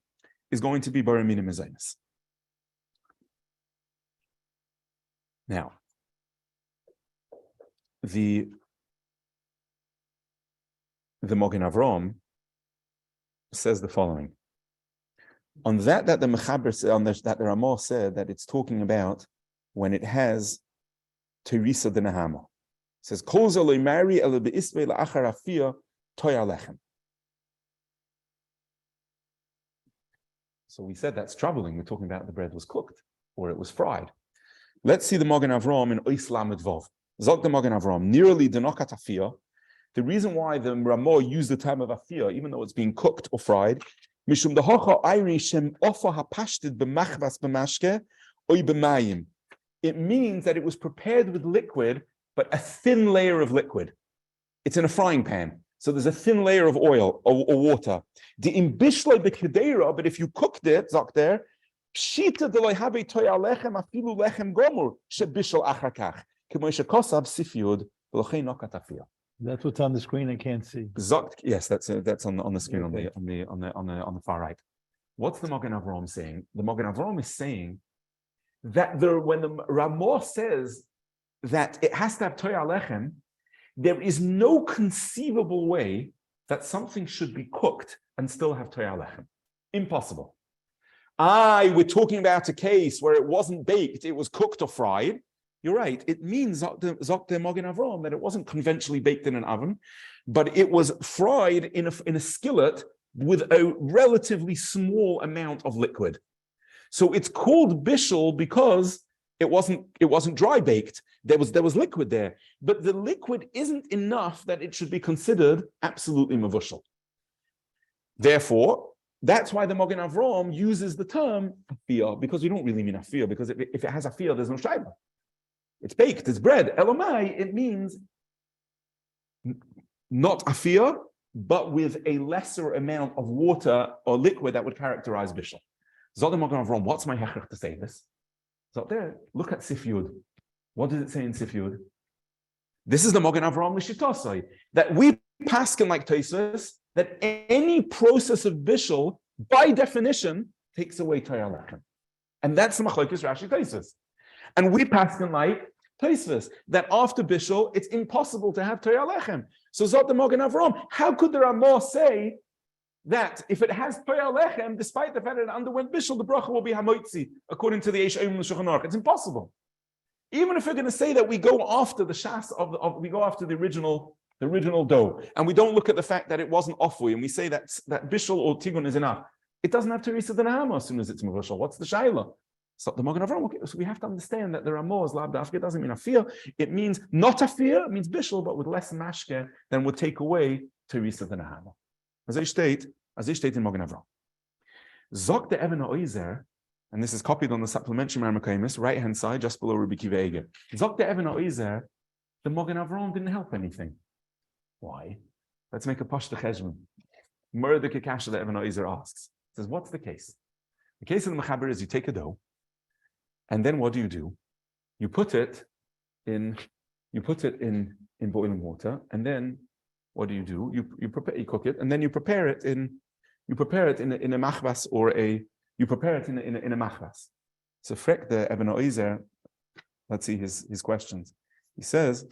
bara minim mezainis. Now, the Mogen Avram says the following. On that the Mechaber said, that the Ramah said that it's talking about when it has Teresa de Nahama. It says, Kol zoloi mari ele be'isvei la'achar afia toya lechem. So we said that's troubling. We're talking about the bread was cooked or it was fried. Let's see the Mogen Avram in Ois Lamed Vov. Zog the Mogen Avram, nearly denokat afia. The reason why the Ramah used the term of afia, even though it's being cooked or fried, mishum dehocha ayri shem ofa hapashtid b'machvas b'mashke oy b'mayim. It means that it was prepared with liquid, but a thin layer of liquid. It's in a frying pan. So there's a thin layer of oil or water. The imbishloi b'kedera, but if you cooked it, zok there, pshita deloy habe toya lechem afilu lechem gomur shebishol achakach k'moishe kosav sifyud v'lochei nokat afia. That's what's on the screen. I can't see. Zok, yes, that's on the screen on the far right. What's the Mogen Avram saying? The Mogen Avram is saying that when the Ramah says that it has to have toya lechem, there is no conceivable way that something should be cooked and still have toya lechem. Impossible. We're talking about a case where it wasn't baked, it was cooked or fried. You're right. It means Zok de Mogen Avram that it wasn't conventionally baked in an oven, but it was fried in a skillet with a relatively small amount of liquid. So it's called bishul because it wasn't dry baked. There was liquid there, but the liquid isn't enough that it should be considered absolutely mavushal. Therefore, that's why the Mogen Avram uses the term afia, because we don't really mean afia, because if it has afia, there's no shayla. It's baked, it's bread. Elomai, it means not afia, but with a lesser amount of water or liquid that would characterize bishul. Zot the Magen Avraham, what's my hechrach to say this? So there, look at Sif Yud. What does it say in Sif Yud? This is the Magen Avraham L'Shitosai, that we paskin like Tosfos, that any process of bishul, by definition, takes away Torah lechem. And that's the Machlokes Rashi Tosfos. And we paskin like Tosfos, that after bishul, it's impossible to have Torah lechem. So Zot the Magen Avraham, how could the Ramah say that if it has Torah lechem, despite the fact that it underwent bishul, the bracha will be hamoitzi, according to the Eish Oim L'Shulchan Aruch? It's impossible. Even if we're going to say that we go after the shas we go after the original dough, and we don't look at the fact that it wasn't ofui, and we say that bishul or tigun is enough, it doesn't have teresa the nahama as soon as it's mavashal. What's the shaila? So the Magen Avraham, so we have to understand that the Ramah is lab dafka doesn't mean afir. It means not afir. It means bishul, but with less mashke than would take away teresa the nahama. As I state in Magen Avraham, zok the Even HaOizer. And this is copied on the supplementary Marmakaimis, right hand side, just below Rabbi Kiva Eger. Zok the Even HaOizer, the Magen Avraham didn't help anything. Why? Let's make a pashta cheshbon. Murder Kikasha the Even HaOizer asks. He says, what's the case? The case of the Mechaber is you take a dough, and then what do? You put it in boiling water, and then what do? You cook it, and then you prepare it in a machbas you prepare it in a machbas. So frek the Even HaOizer, let's see his questions. He says,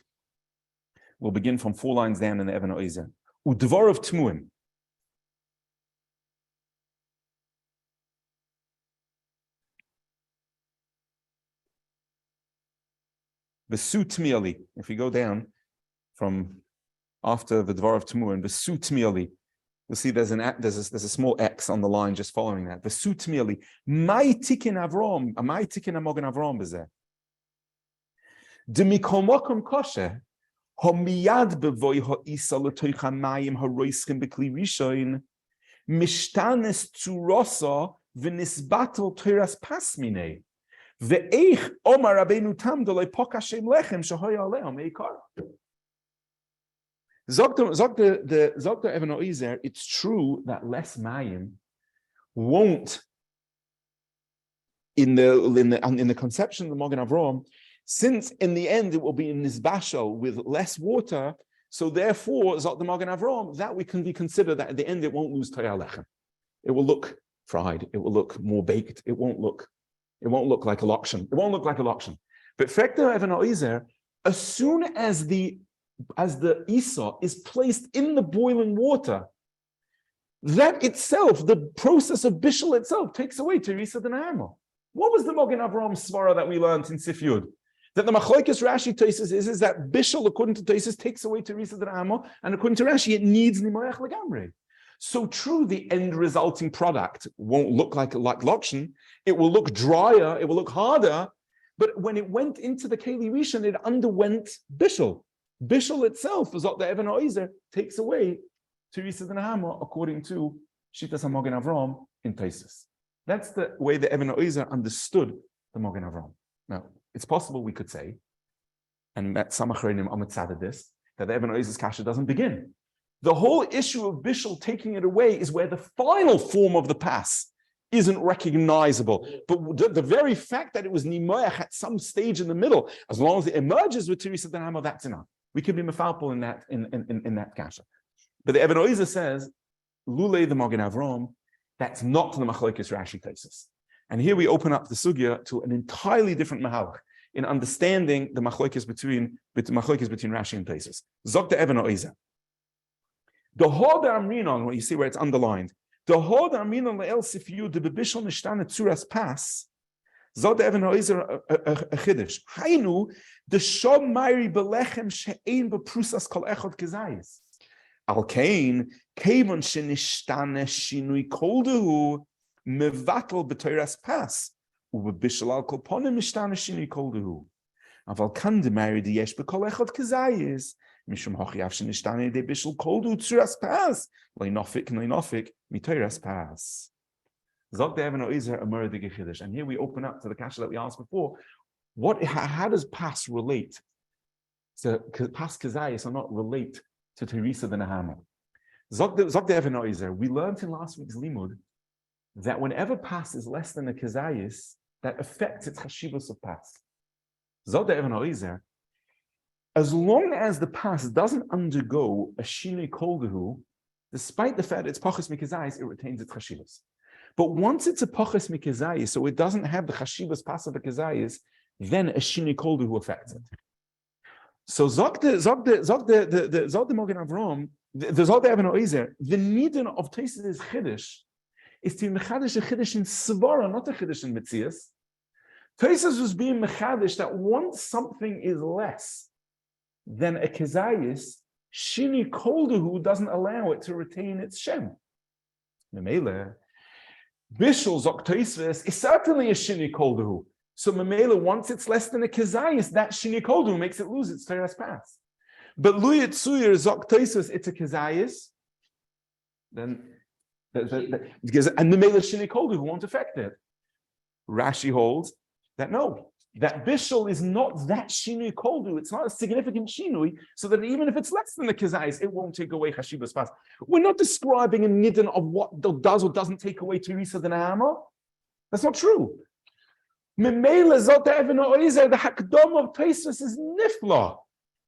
we'll begin from 4 lines down in the Even HaOizer. Udvar of Tmuim. Besu Tmiali. If we go down from after the Dvar of Tmuim, Besu Tmiali. You'll see there's a small X on the line just following that. Vesut merely. My tikin Avram, my tikin Magen Avraham is there. Demikol mokum kosher. Homiyad bevoy ha'isa l'toicha mayim ha'roischim bekli rishoin. Mishtanes tzurosa v'nisbatel toiras pasmine. Ve'eich omar rabbeinu tam dolei pokashem lechem shahoy aleim eikar. Zog the Even HaOizer, it's true that less mayim won't, in the conception of the Magen Avraham, since in the end it will be in nisbashal with less water, so therefore Zog the Magen Avraham, that we can be considered that at the end it won't lose Torah lechem. It will look fried, it will look more baked, it won't look like a lokshen. It won't look like a lokshen. But Fekter Even HaOizer, as soon as the Isa is placed in the boiling water, that itself, the process of bishul itself, takes away teresa the nahama. What was the Magen Avraham svara that we learned in Sif Yud? That the Machlokes Rashi Tosfos is that bishul, according to Tosfos, takes away teresa the nahama, and according to Rashi, it needs nimayach legamre. So true, the end resulting product won't look like lokshen. It will look drier, it will look harder, but when it went into the Keli Rishon, it underwent bishul. Bishul itself, is what the Even HaOizer takes away teresa the nahama, according to Shitas HaMagen Avraham in Tosfos. That's the way the Even HaOizer understood the Magen Avraham. Now, it's possible we could say, and that some achronim amatzaded this, that the Even HaOizer's kasha doesn't begin. The whole issue of bishul taking it away is where the final form of the pass isn't recognizable. But the very fact that it was nimayach at some stage in the middle, as long as it emerges with teresa the nahama, that's enough. We could be mefalpel in that kasha. But the Even HaOizer says, Lulei the Magen Avraham, that's not the Machlokes Rashi Tosfos. And here we open up the sugya to an entirely different mahalach in understanding the machlokes between Rashi and Tosfos. Zok the Even HaOizer. The Hod Amrinon, what you see where it's underlined, the Hod Amrinon le'el sifiyu de bebishal nishtana tzuras pas. Zod the Even HaOizer a chiddush. Hainu the shom ma'iri belechem she'ein beprusas kol echad kezayis. Al kain kevon shenishtane shinui koldehu mevatel b'toras pas ubebishal al kol ponim nishtane shinui koldehu. Aval kan de ma'iri de yesh bekol echad kezayis mishum hochiav shenishtane de bishal koldehu tzuras pas le'nofik mitoras pas. Zog the Even HaOizer a murder chiddush, and here we open up to the kasha that we asked before. How does pas relate? So pas kazayis are not relate to teresa the nahama. Zog the Even Oizer. We learned in last week's limud that whenever pas is less than a kezayis, that affects its chashivos of pas. Zog the Even Oizer. As long as the pas doesn't undergo a shinui koldehu, despite the fact it's pachas mikazayis, it retains its chashivos. But once it's a pachas mikazayis, so it doesn't have the chashivos pas of a kezayis, then a shinui koldehu affects it. So zog the Mogen Avram, the zog the Even Oizer, the nidin of Tosfos chiddush is to mechadish a chiddush in svara, not a chiddush in metzias. Tosfos was being mechadish that once something is less than a kezayis, shini koldehu doesn't allow it to retain its shem. Memele, bishul zok Tosfos is certainly a shini koldehu. So memele, once it's less than a kezayis, that shini koldehu makes it lose its teras pas. But luyet suyir zok Tosfos, it's a kezayis. Then, and memele shini koldehu won't affect it. Rashi holds that no. That bishul is not that shinui koldu. It's not a significant shinui, so that even if it's less than the kezayis, it won't take away chashivas pas. We're not describing a nidin of what does or doesn't take away teresa the nahama. That's not true. Memele zot even oizer, the hakdom of Tosfos is nifla.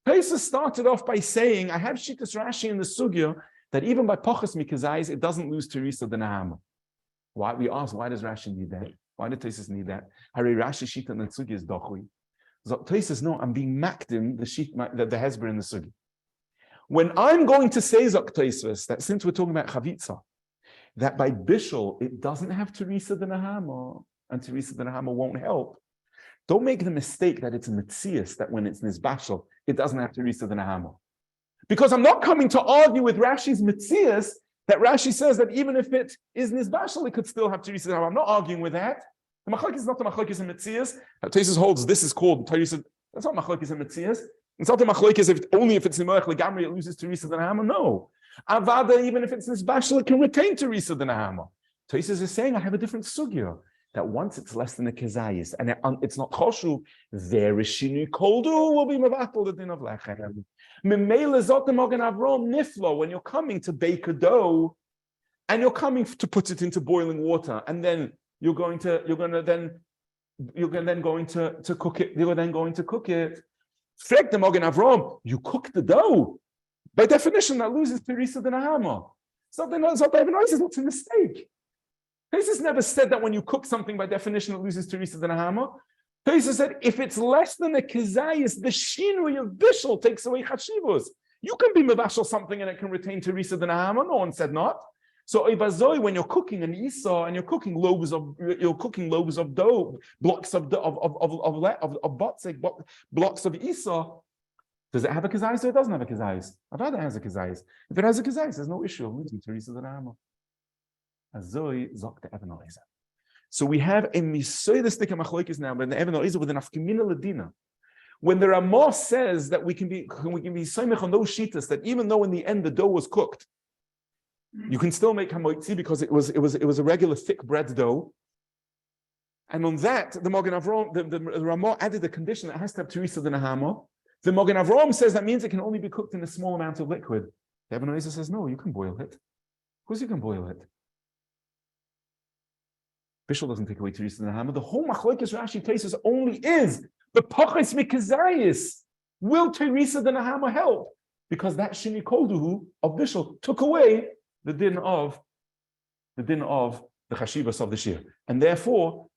Tosfos started off by saying, I have Shittas Rashi in the Sugyo, that even by pachas mikazayis, it doesn't lose teresa the nahama. Why? We ask, why does Rashi need that? Why did Tosfos need that? HaRav Rashi shita and the Sugyos is dochui. Tosfos, no, I'm being makdim the hezber in the Sugi. When I'm going to say Zok Tosfos, that since we're talking about chavitza, that by bishul it doesn't have teresa the nahama, and teresa the nahama won't help. Don't make the mistake that it's a metzias, that when it's nizbashal, it doesn't have teresa the nahama. Because I'm not coming to argue with Rashi's metzias, that Rashi says that even if it is nizbashal, it could still have teresa the nahama. I'm not arguing with that. The machlokes is not the machlokes in metzias. Tosfos holds this is called teresa. That's not machlokes in metzias. It's not the machlokes if only if it's nimoach legamri it loses teresa the nahama. No, avada even if it's nizbashal it can retain teresa the nahama. Tosfos is saying I have a different sugya that once it's less than a kezayis and it's not choshu, there is shinu koldu will be mevatel the din of lechem. Memele zot the Mogen Avram niflo, when you're coming to bake a dough and you're coming to put it into boiling water and then you're then going to cook it. Frag the Mogen Avram, you cook the dough. By definition, that loses teresa the nahama. Something else, what's a mistake? Tosfos never said that when you cook something, by definition, it loses teresa the nahama. Tosfos said if it's less than a kezayis, the shinui of bishul takes away chashivos. You can be mevashal something and it can retain teresa the nahama. No one said not. So when you're cooking an isa and you're cooking loaves of dough, blocks of botzek, blocks of isa, does it have a kezayis or it doesn't have a kezayis? I'd rather it has a kezayis. If it has a kezayis, there's no issue of losing teresa the nahama. So we have a misoidistic machlokes now, but the Even Oizer with an afkemina ladina. When the Ramah says that we can be soimech on those shitas, that even though in the end the dough was cooked, you can still make hamoitzi because it was a regular thick bread dough. And on that, the Mogen Avram, the Ramah added the condition that it has to have teresa the nahama. The Mogen Avram says that means it can only be cooked in a small amount of liquid. The Even Oizer says no, you can boil it. Of course you can boil it. Bishul doesn't take away teresa the nahama. The whole machlokes Rashi Tosfos only is the pachas mikazayis. Will teresa the nahama help? Because that shini kolduhu of Bishul took away the din of the chashivas of the shir, and therefore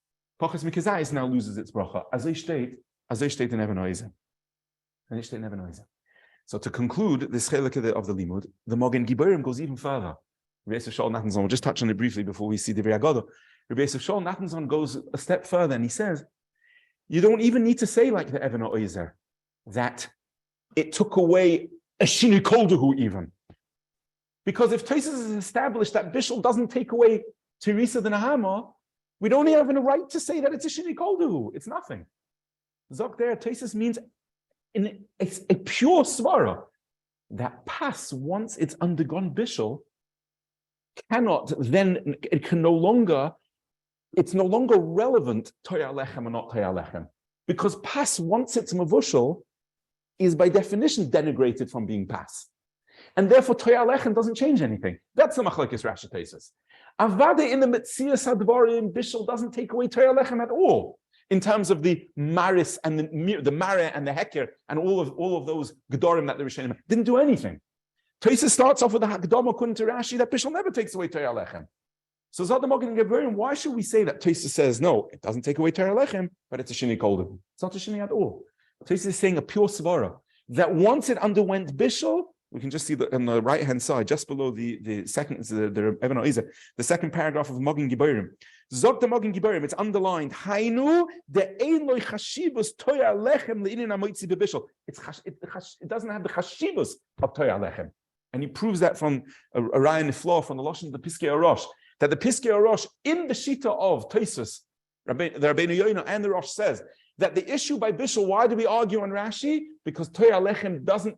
pachas mikazayis now loses its bracha. As they state in Even Oizer. So to conclude this chelik of the limud, the Mogen Giborim goes even further. We'll just touch on it briefly before we see the V'yagodo. Rabbi Yosef Shaul Nachmanson goes a step further and he says, you don't even need to say like the Even Oizer that it took away a shinu kolduhu even. Because if Tosfos is established that Bishul doesn't take away teresa the nahama, we don't even have a right to say that it's a shinu kolduhu. It's nothing. Zok there, Tosfos means in a pure svara that pas, once it's undergone Bishul, it's no longer relevant toya lechem or not toya lechem, because pas, once it's mavushal, is by definition denigrated from being pas. and therefore Toya Lechem doesn't change anything. That's the machlokes Rashi Taisus. Avada in the Metzias Hadvarim, Bishul doesn't take away Toya Lechem at all, in terms of the Maris and the Mare and the Heker and all of those Gedorim that the Rishonim didn't do anything. Taisus starts off with the Hakdama according to Rashi that Bishul never takes away Toya Lechem. So Zad Mogen Geberim, why should we say that? Taisus says no, it doesn't take away Toya Lechem, but it's a Shini Koldu. It's not a Shini at all. Taisus is saying a pure Svara that once it underwent Bishul, we can just see on the right hand side, just below the second, the second paragraph of Mogen Geberim. Zot the Mogen Geberim, it's underlined. Hainu de ein loy chashivus Toya Lechem leinin amoitzi bebishul. It doesn't have the chashivus of Toya Lechem, and he proves that from a Ryan Niflo from the Lashon of the Piskei Arosh, that the Piskei Arosh in the Shita of Taisus, the Rabbeinu Yoina and the Rosh says that the issue by Bishul, why do we argue on Rashi? Because Toya Lechem doesn't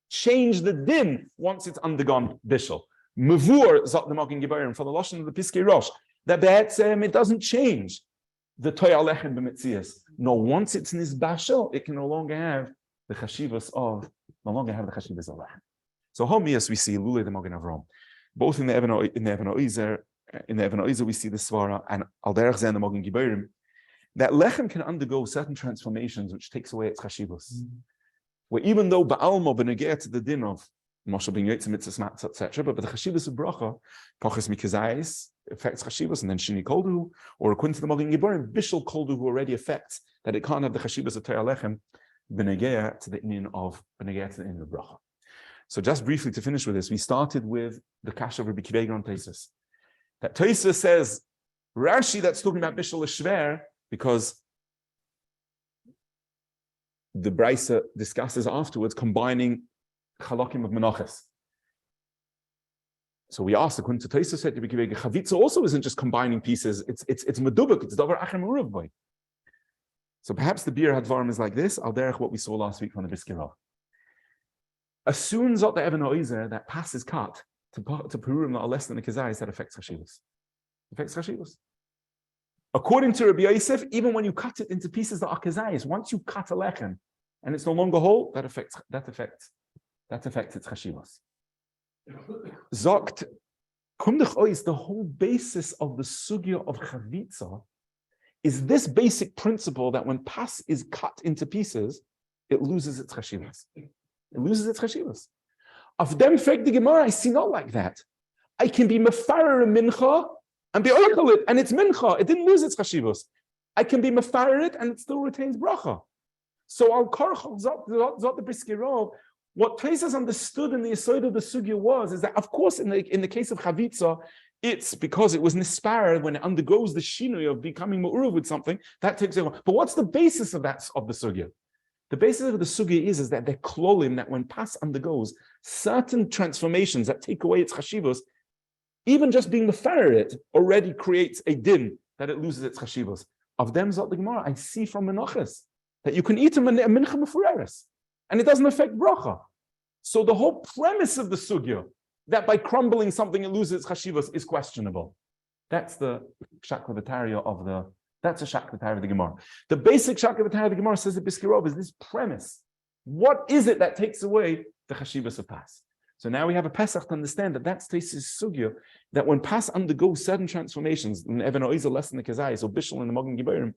change the din once it's undergone Bishul. Mavur Zot the Mogen Geberim from the Lashon of the Piskei Arosh, that it doesn't change the Toya Lechem b'metzias. No, once it's nizbashel, it can no longer have the chashivas of Lechem. So homias we see Lule the Mogen Avram, both in the Even Oizer. In the Even Oizer we see the Svara and Al Derech Zeh and the Mogen Geberim that Lechem can undergo certain transformations which takes away its chashivas. Where even though Ba'almo benegeh to the din of Moshe ben Yotzim mitzvahs etc., but the chashivas of bracha, pachas mikazayis affects chashivas, and then shini koldu, or according to the Mogen Geberim, bishul koldu who already affects that it can't have the chashivas of Toya Lechem benegeh to the inyan of bracha. So just briefly to finish with this, we started with the kasha of Rabbi Kiva on Taisus. That Taisus says Rashi that's talking about bishul is shver because the Brisa discusses afterwards combining chalakim of menachas. So we asked, according to Taisus, chavitza also isn't just combining pieces. It's medubik. It's davar achem uruv boy. So perhaps the bir hadvarim is like this. Al derech what we saw last week from the Briskei Rav. As soon as the Even Oizer that pass is cut to perurim that are less than the kazayis, that affects chashivas. According to Rabbi Yosef, even when you cut it into pieces that are kazayis, once you cut a lechem and it's no longer whole, that affects its chashivas. Zogt kumdich ois, the whole basis of the sugya of chavitza is this basic principle that when pas is cut into pieces, it loses its chashivas. Of them fake the Gemara, I see not like that. I can be mefarer a mincha and be oichalit, and it's mincha. It didn't lose its chashivos. I can be mefarer it, and it still retains bracha. So al karchal zot the Briskei Rav. What Taisus understood in the Yesod of the Sugya is that, of course, in the case of chavitza, it's because it was nispar when it undergoes the shinui of becoming ma'uruv with something that takes it. But what's the basis of the Sugya? The basis of the Sugya is that they're klolim, that when pas undergoes certain transformations that take away its chashivos, even just being mefarer it already creates a din that it loses its chashivos. Of them zot the Gemara, I see from menachas that you can eat a mincha mefureres, and it doesn't affect bracha. So the whole premise of the Sugya, that by crumbling something it loses its chashivos, is questionable. That's the shaklavataria of the. That's a shaklavataria of the Gemara. The basic shaklavataria of the Gemara, says the Briskei Rav, is this premise. What is it that takes away the chashivos of pas? So now we have a Pesach to understand that that's Taisus Sugya, that when pas undergoes certain transformations, in Even Oizer less than the Kazayis, or Bishul and the Mogen Geberim,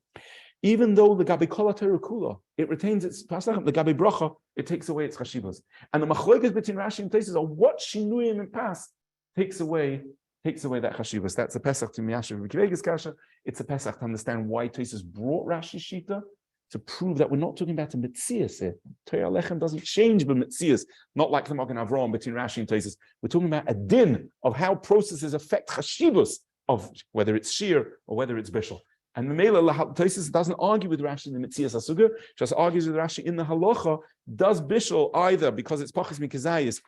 even though the Gabi Kol HaTorah Kula, it retains its Pasach, the Gabi Bracha, it takes away its chashivos. And the machlokes between Rashi and Taisus are what shinuyim in pas takes away that chashivos. That's a Pesach to Miyashav V'Kivegas Kasha. It's a Pesach to understand why Taisus brought Rashi Shita, to prove that we're not talking about a Metzias here. Toya Lechem doesn't change the Metzias, not like the Mogen Avram between Rashi and Taisus. We're talking about a din of how processes affect chashivos of whether it's shear or whether it's bishul. And the Mela Taisus doesn't argue with Rashi in the Metzias Asugah, just argues with Rashi in the halacha. Does bishul either because it's pachas mikazayis,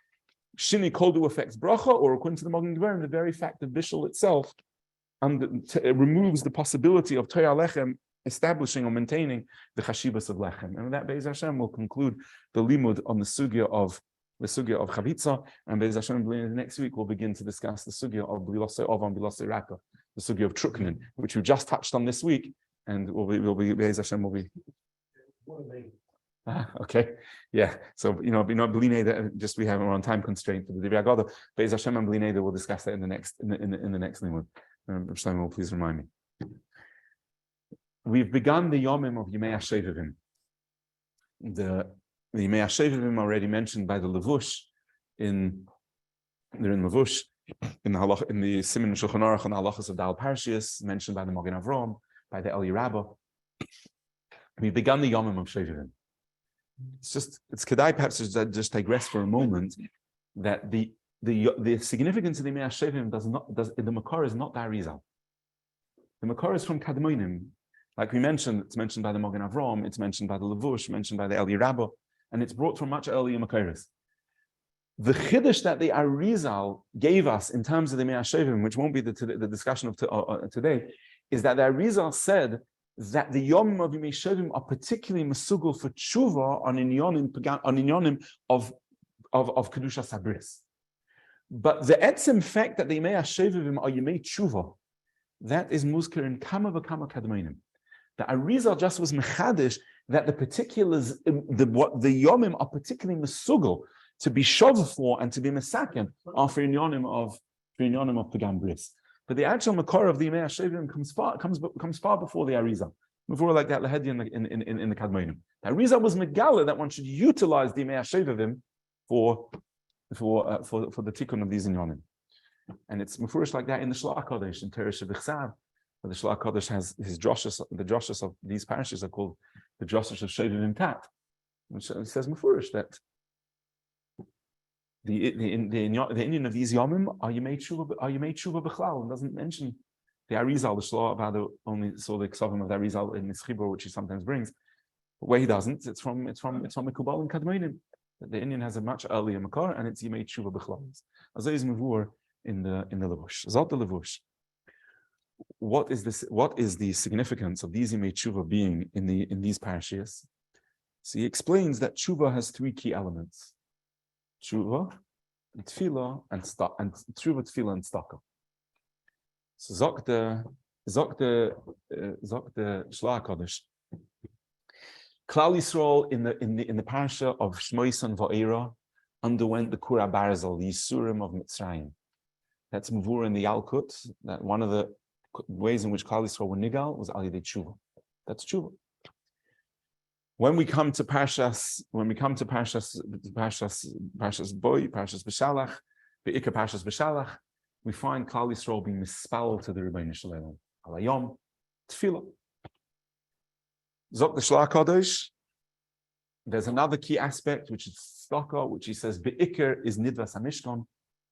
shini koldu affects bracha, or according to the Mogen Geberim, the very fact of bishul itself removes the possibility of Toya Lechem establishing or maintaining the chashivas of lechem. And with that, Be'ez Hashem will conclude the limud on the sugya of chavitza, and Be'ez Hashem next week we'll begin to discuss the sugya of bilosei ovam bilosei raka, the sugya of truknin, which we just touched on this week, and Be'ez Hashem will be. Okay, yeah. So Binyanei, just we're on time constraint for the Divrei Haggadah. Be'ez Hashem and Binyanei, we'll discuss that in the next limud. Shlomo, please remind me. We've begun the Yomim of Yemei HaShovevim. The Yemei HaShovevim already mentioned by the Levush they're in Levush in the Siman Shulchan Aruch and the halachas of Dal Parshias, mentioned by the Magen Avram, by the Eli Rabbah. We've begun the Yomim of Shovevim. It's kedai perhaps just digress for a moment that the significance of the Yemei HaShovevim the Makor is not the Arizal. The Makor is from Kadmonim. Like we mentioned, it's mentioned by the Magen Avram, it's mentioned by the Levush, mentioned by the Eli Rabbah, and it's brought from much earlier Makoros. The chiddush that the Arizal gave us in terms of the Yemei HaShovevim, which won't be the discussion of today, is that the Arizal said that the Yom of Yemei HaShovevim are particularly mesugul for tshuva on inyonim of kedusha sabris. But the etzem fact that the Yemei HaShovevim are Yemei tshuva, that is muzker in kama v'kama kadmonim. The Arizal just was mechadish that the particulars, the Yomim are particularly mesugul to be shoved for and to be mesaken are for inyonim of pagam bris. But the actual makor of the Yemei HaShovevim comes far before the Arizal, before like that lahedi in the kadmonim. The Arizal was megala that one should utilize the Yemei HaShovevim for the tikkun of these inyonim, and it's mefurish like that in the Shlach Kodesh in Teresh V'chsav. The Shlach Kodesh has his droshes. The droshes of these parishes are called the droshes of Shovevim Tat, which says mefurish that the Indian of these Yomim are Yemei Tshuva B'chlal, and doesn't mention the Arizal. The Shlach Avada only saw the Ksavim of the Arizal in his Chibur, which he sometimes brings, but where he doesn't, it's from Mikubal and Kadmonim. The Indian has a much earlier Makar, and it's Yemei Tshuva B'chlal. Azay is Mavur in the Levush. Zot the Levush. What is this? What is the significance of these Yemei Tshuva being in these parashiyos? So he explains that Tshuva has three key elements: Tshuva, Tefillah, and Tshuva, Tefillah, and Staka. So Zok the Shlach Kodesh. Klal Yisrael in the parasha of Shmois and Va'era underwent the Kura Barzal, the Yisurim of Mitzrayim. That's Mavur in the Yalkut. That one of the ways in which Klal Yisrael were nigal was al yedei tshuva. That's tshuva. When we come to Parshas Boy, Parshas B'Shalach, Be'ikar Parshas B'Shalach, we find Klal Yisrael being mispal to the Rebbeinu Shalom. Alayom, Tefillah. Zok the Shlach Kodesh. There's another key aspect which is Staka, which he says Be'ikar is Nidvas HaMishkan,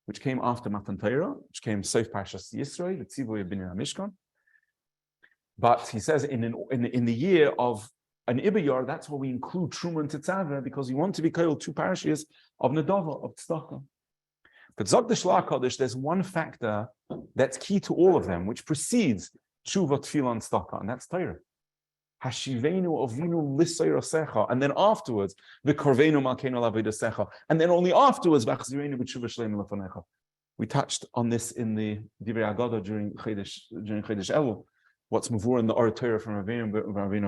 which came after Matan Torah, which came Seif Parshas Yisroi, the Tzivoy Binyanei Mishkan. But he says in the year of an Ibayar, that's where we include Truma and Tetzaveh, because we want to be called two parashas of Nadava, of Tzedakah. But Zok the Shlach Kodesh, there's one factor that's key to all of them, which precedes Tshuva, Tefillah, and Tzedakah, and that's Torah. Hashivenu Avinu L'Soirasecha, and then afterwards, V'Korvenu Malkeinu L'Avodasecha, and then only afterwards, V'Achzirenu B'Tshuva Shleim L'Fanecha. We touched on this in the Divrei Haggadah during Chodesh Elul. What's Mavur in the Oratorah from Rabbeinu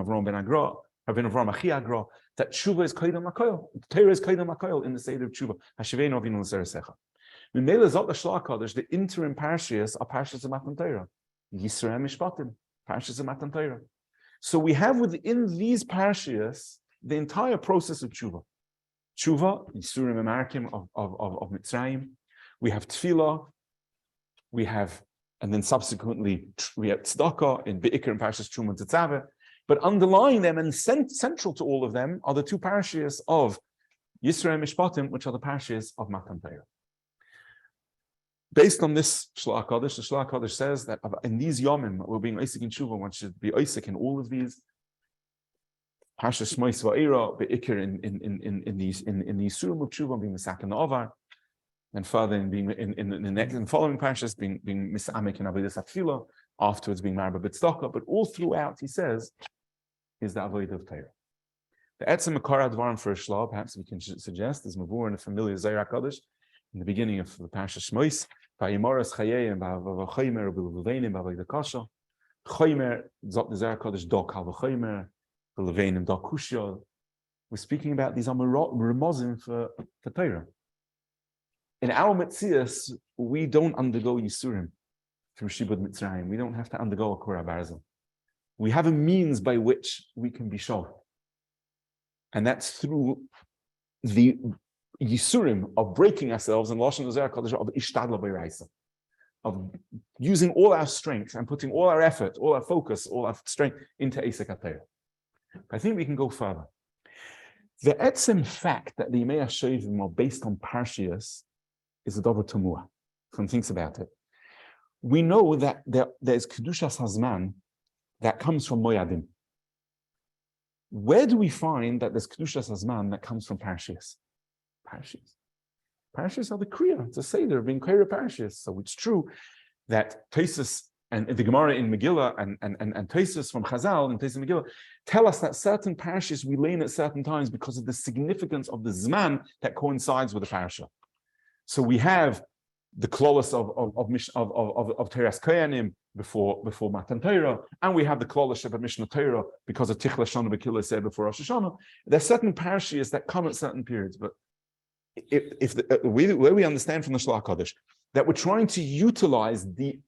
Avram ben Agra, Rabbeinu Avram Achi Agra, that Tshuva is Kaidam Makoil, Torah is Kaidam Makoil in the Seder of Tshuva. Hashivenu Avinu L'Soirasecha. Mimele Zot L'Shlach Kodesh, the interim parashas are parashas of Matan Torah, Yisrael Mishpatim, parashas of Matan Torah. So we have within these parashiyos the entire process of tshuva. Tshuva, Yisurim Amerikim of Mitzrayim. We have Tefillah. And then subsequently we have Tzedakah in Be'ikar and Parashas Truma and Tetzaveh. But underlying them and central to all of them are the two parashiyos of Yisrael Mishpatim, which are the parashiyos of Matan Torah. Based on this Shlach Kodesh, the Shlach Kodesh says that in these Yomim, we're being Isaac in Tshuva, one should be Isaac in all of these. Parshas Shmois Va'era, Be'ikar in these Surim of Tshuva, being Misak in the Ovar, and further in being in the next and following parshas being Misamek and Avodas Tefillah, afterwards being Marba B'Tzedakah, but all throughout he says is the Avodah of Torah. The Etzem Makar Advarim for a Shlah, perhaps we can suggest, is Mavur in a familiar Zohar Kodesh in the beginning of the Parshas Shmois. Vayimaras Chayei and Ba'Chomer B'Levenim Ba'Avodah Kasha. Chomer Zot the Zohar Kodesh Do Kal V'Chomer B'Levenim Do Kushya. We're speaking about these remozim for Torah. In our Metzias, we don't undergo Yisurim through Shibud Mitzrayim. We don't have to undergo a Korah Barzel. We have a means by which we can be shown. And that's through the Yisurim of breaking ourselves in Lashon Hazeh HaKadosh of Ishtadla B'Raisa, of using all our strength and putting all our effort, all our focus, all our strength into Eisek HaTorah. I think we can go further. The etzem fact that the Yimei HaShovim are based on Parshias is a Dover Tamua. One thinks about it. We know that there's Kedushas Hazman that comes from Moyadim. Where do we find that there's Kedushas Hazman that comes from Parshias? Parshas are the Kriya. It's a Seder, being Kriya Parshas. So it's true that Tosfos and the Gemara in Megillah and Tosfos from Chazal and Tosfos in Megillah tell us that certain parashas we learn at certain times because of the significance of the Zman that coincides with the parasha. So we have the klolos of Teras Koyanim before Matan Torah, and we have the klolos of Mishnah Torah because of Tichla Shana B'Kila said before Rosh Hashanah. There are certain parashas that come at certain periods, but where we understand from the Shlach Kodesh that we're trying to utilize the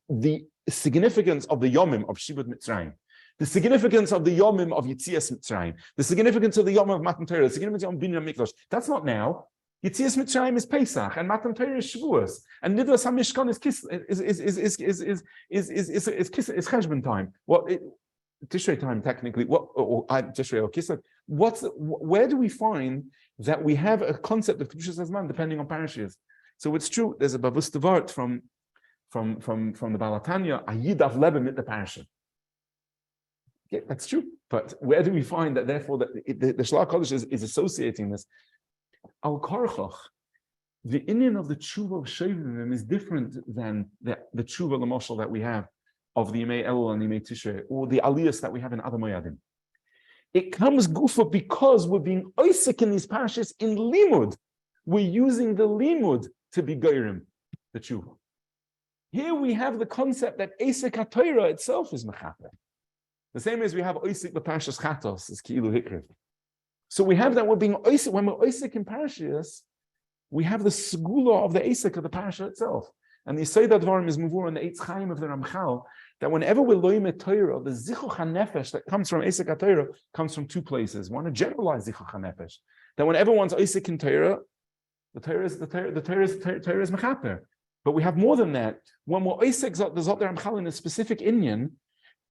significance of the Yomim of Shibud Mitzrayim, the significance of the Yomim of Yitzias Mitzrayim, the significance of the Yomim of Matan Torah, the significance of Binyanei Mikdash. That's not now. Yitzias Mitzrayim is Pesach, and Matan Torah is Shavuos, and Nidlas HaMishkan is Cheshbon time. Tishrei time technically. Tishrei or Kislev. Where do we find that we have a concept of Kedushas Hazman depending on parashas? So it's true. There's a Bavus Tevart from the Balatanya. Ayidav Lebem mit the parasha. Yeah, that's true. But where do we find that? Therefore, that the Shlach Kodesh is associating this. Al Karchach, the Indian of the tshuva of Shovim is different than the tshuva l'moshel that we have of the Yimei Elul and the Yimei Tishrei, or the aliyas that we have in other moyadim. It comes gufa because we're being oisik in these parashas in limud. We're using the limud to be goyrim, the tshuva. Here we have the concept that Eisek HaTorah itself is mechaper. The same as we have oisik the parashas chatos is ki'ilu hikriv. So we have that we're being oisik, when we're oisik in parashas, we have the segula of the Eisek of the parasha itself. And the Yisod Advarim is muvur in the Eitz Chaim of the Ramchal, that whenever we're loyim Torah, the zichuch hanefesh that comes from Eisek HaTorah comes from two places. One, a generalized zichuch hanefesh. That whenever one's oisik in Torah, the Torah is mechaper. But we have more than that. When we're oisik the Zot Ramchal in a specific inyan,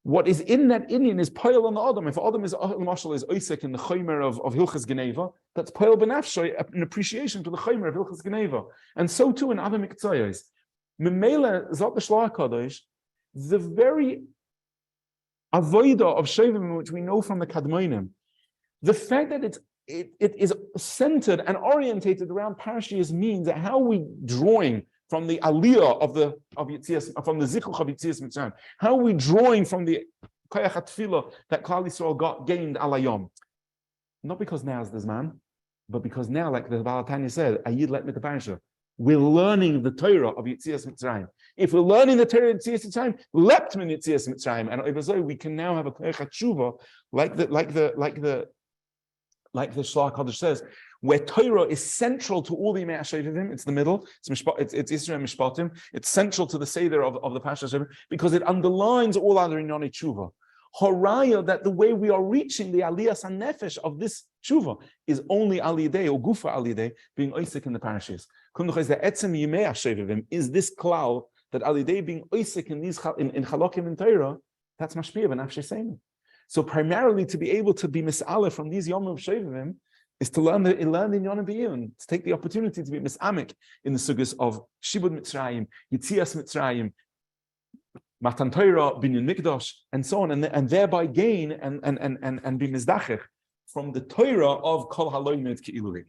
what is in that inyan is poil on the Adam. If Adam is oisik in the chaymer of Hilchas Geneva, that's poil benafshay, an appreciation to the chaymer of Hilchas Geneva. And so too in other miktzayos. Memela Zot the Shlach Kodesh, the very avoida of Shovim, which we know from the Kadmonim, the fact that it is centered and orientated around parashas means that how we drawing from the aliyah of Yitzias, from the zichuch of Yitzias Mitzrayim, how are we drawing from the koyach hatfilah that Klal Yisrael gained alayom? Not because now is the Zman, but because now, like the Balatanya said, Ayid let me the parasha. We're learning the Torah of Yitzias Mitzrayim. If we're learning the Torah of Yitzias Mitzrayim, lept min Yitzias Mitzrayim, and over we can now have a koyach tshuva, like the Shlach Kodesh says, where Torah is central to all the Yimei HaShovim. It's the middle. It's Israel Mishpatim. It's central to the Seder of the Pasha Shovim because it underlines all other Inyanei Tshuva. Horaya, that the way we are reaching the Aliyas HaNefesh of this Tshuva is only Aliyadei or Gufa Aliyadei being oisik in the parashas. Kumduch is the etzem Yimei HaShovim is this klal that Aliyadei being oisik in these in Chalokim in Torah. That's mashpia b'nafshei seinu. So primarily to be able to be mis'aleh from these Yom of Shovim is to learn the Inyanim B'iyun, to take the opportunity to be mis'amik in the sugyos of Shibud Mitzrayim, Yitzias Mitzrayim, Matan Torah, Binyanei Mikdash, and so on, and thereby gain and be mizdachich from the Torah of Kol Haloyim Ke'ilu.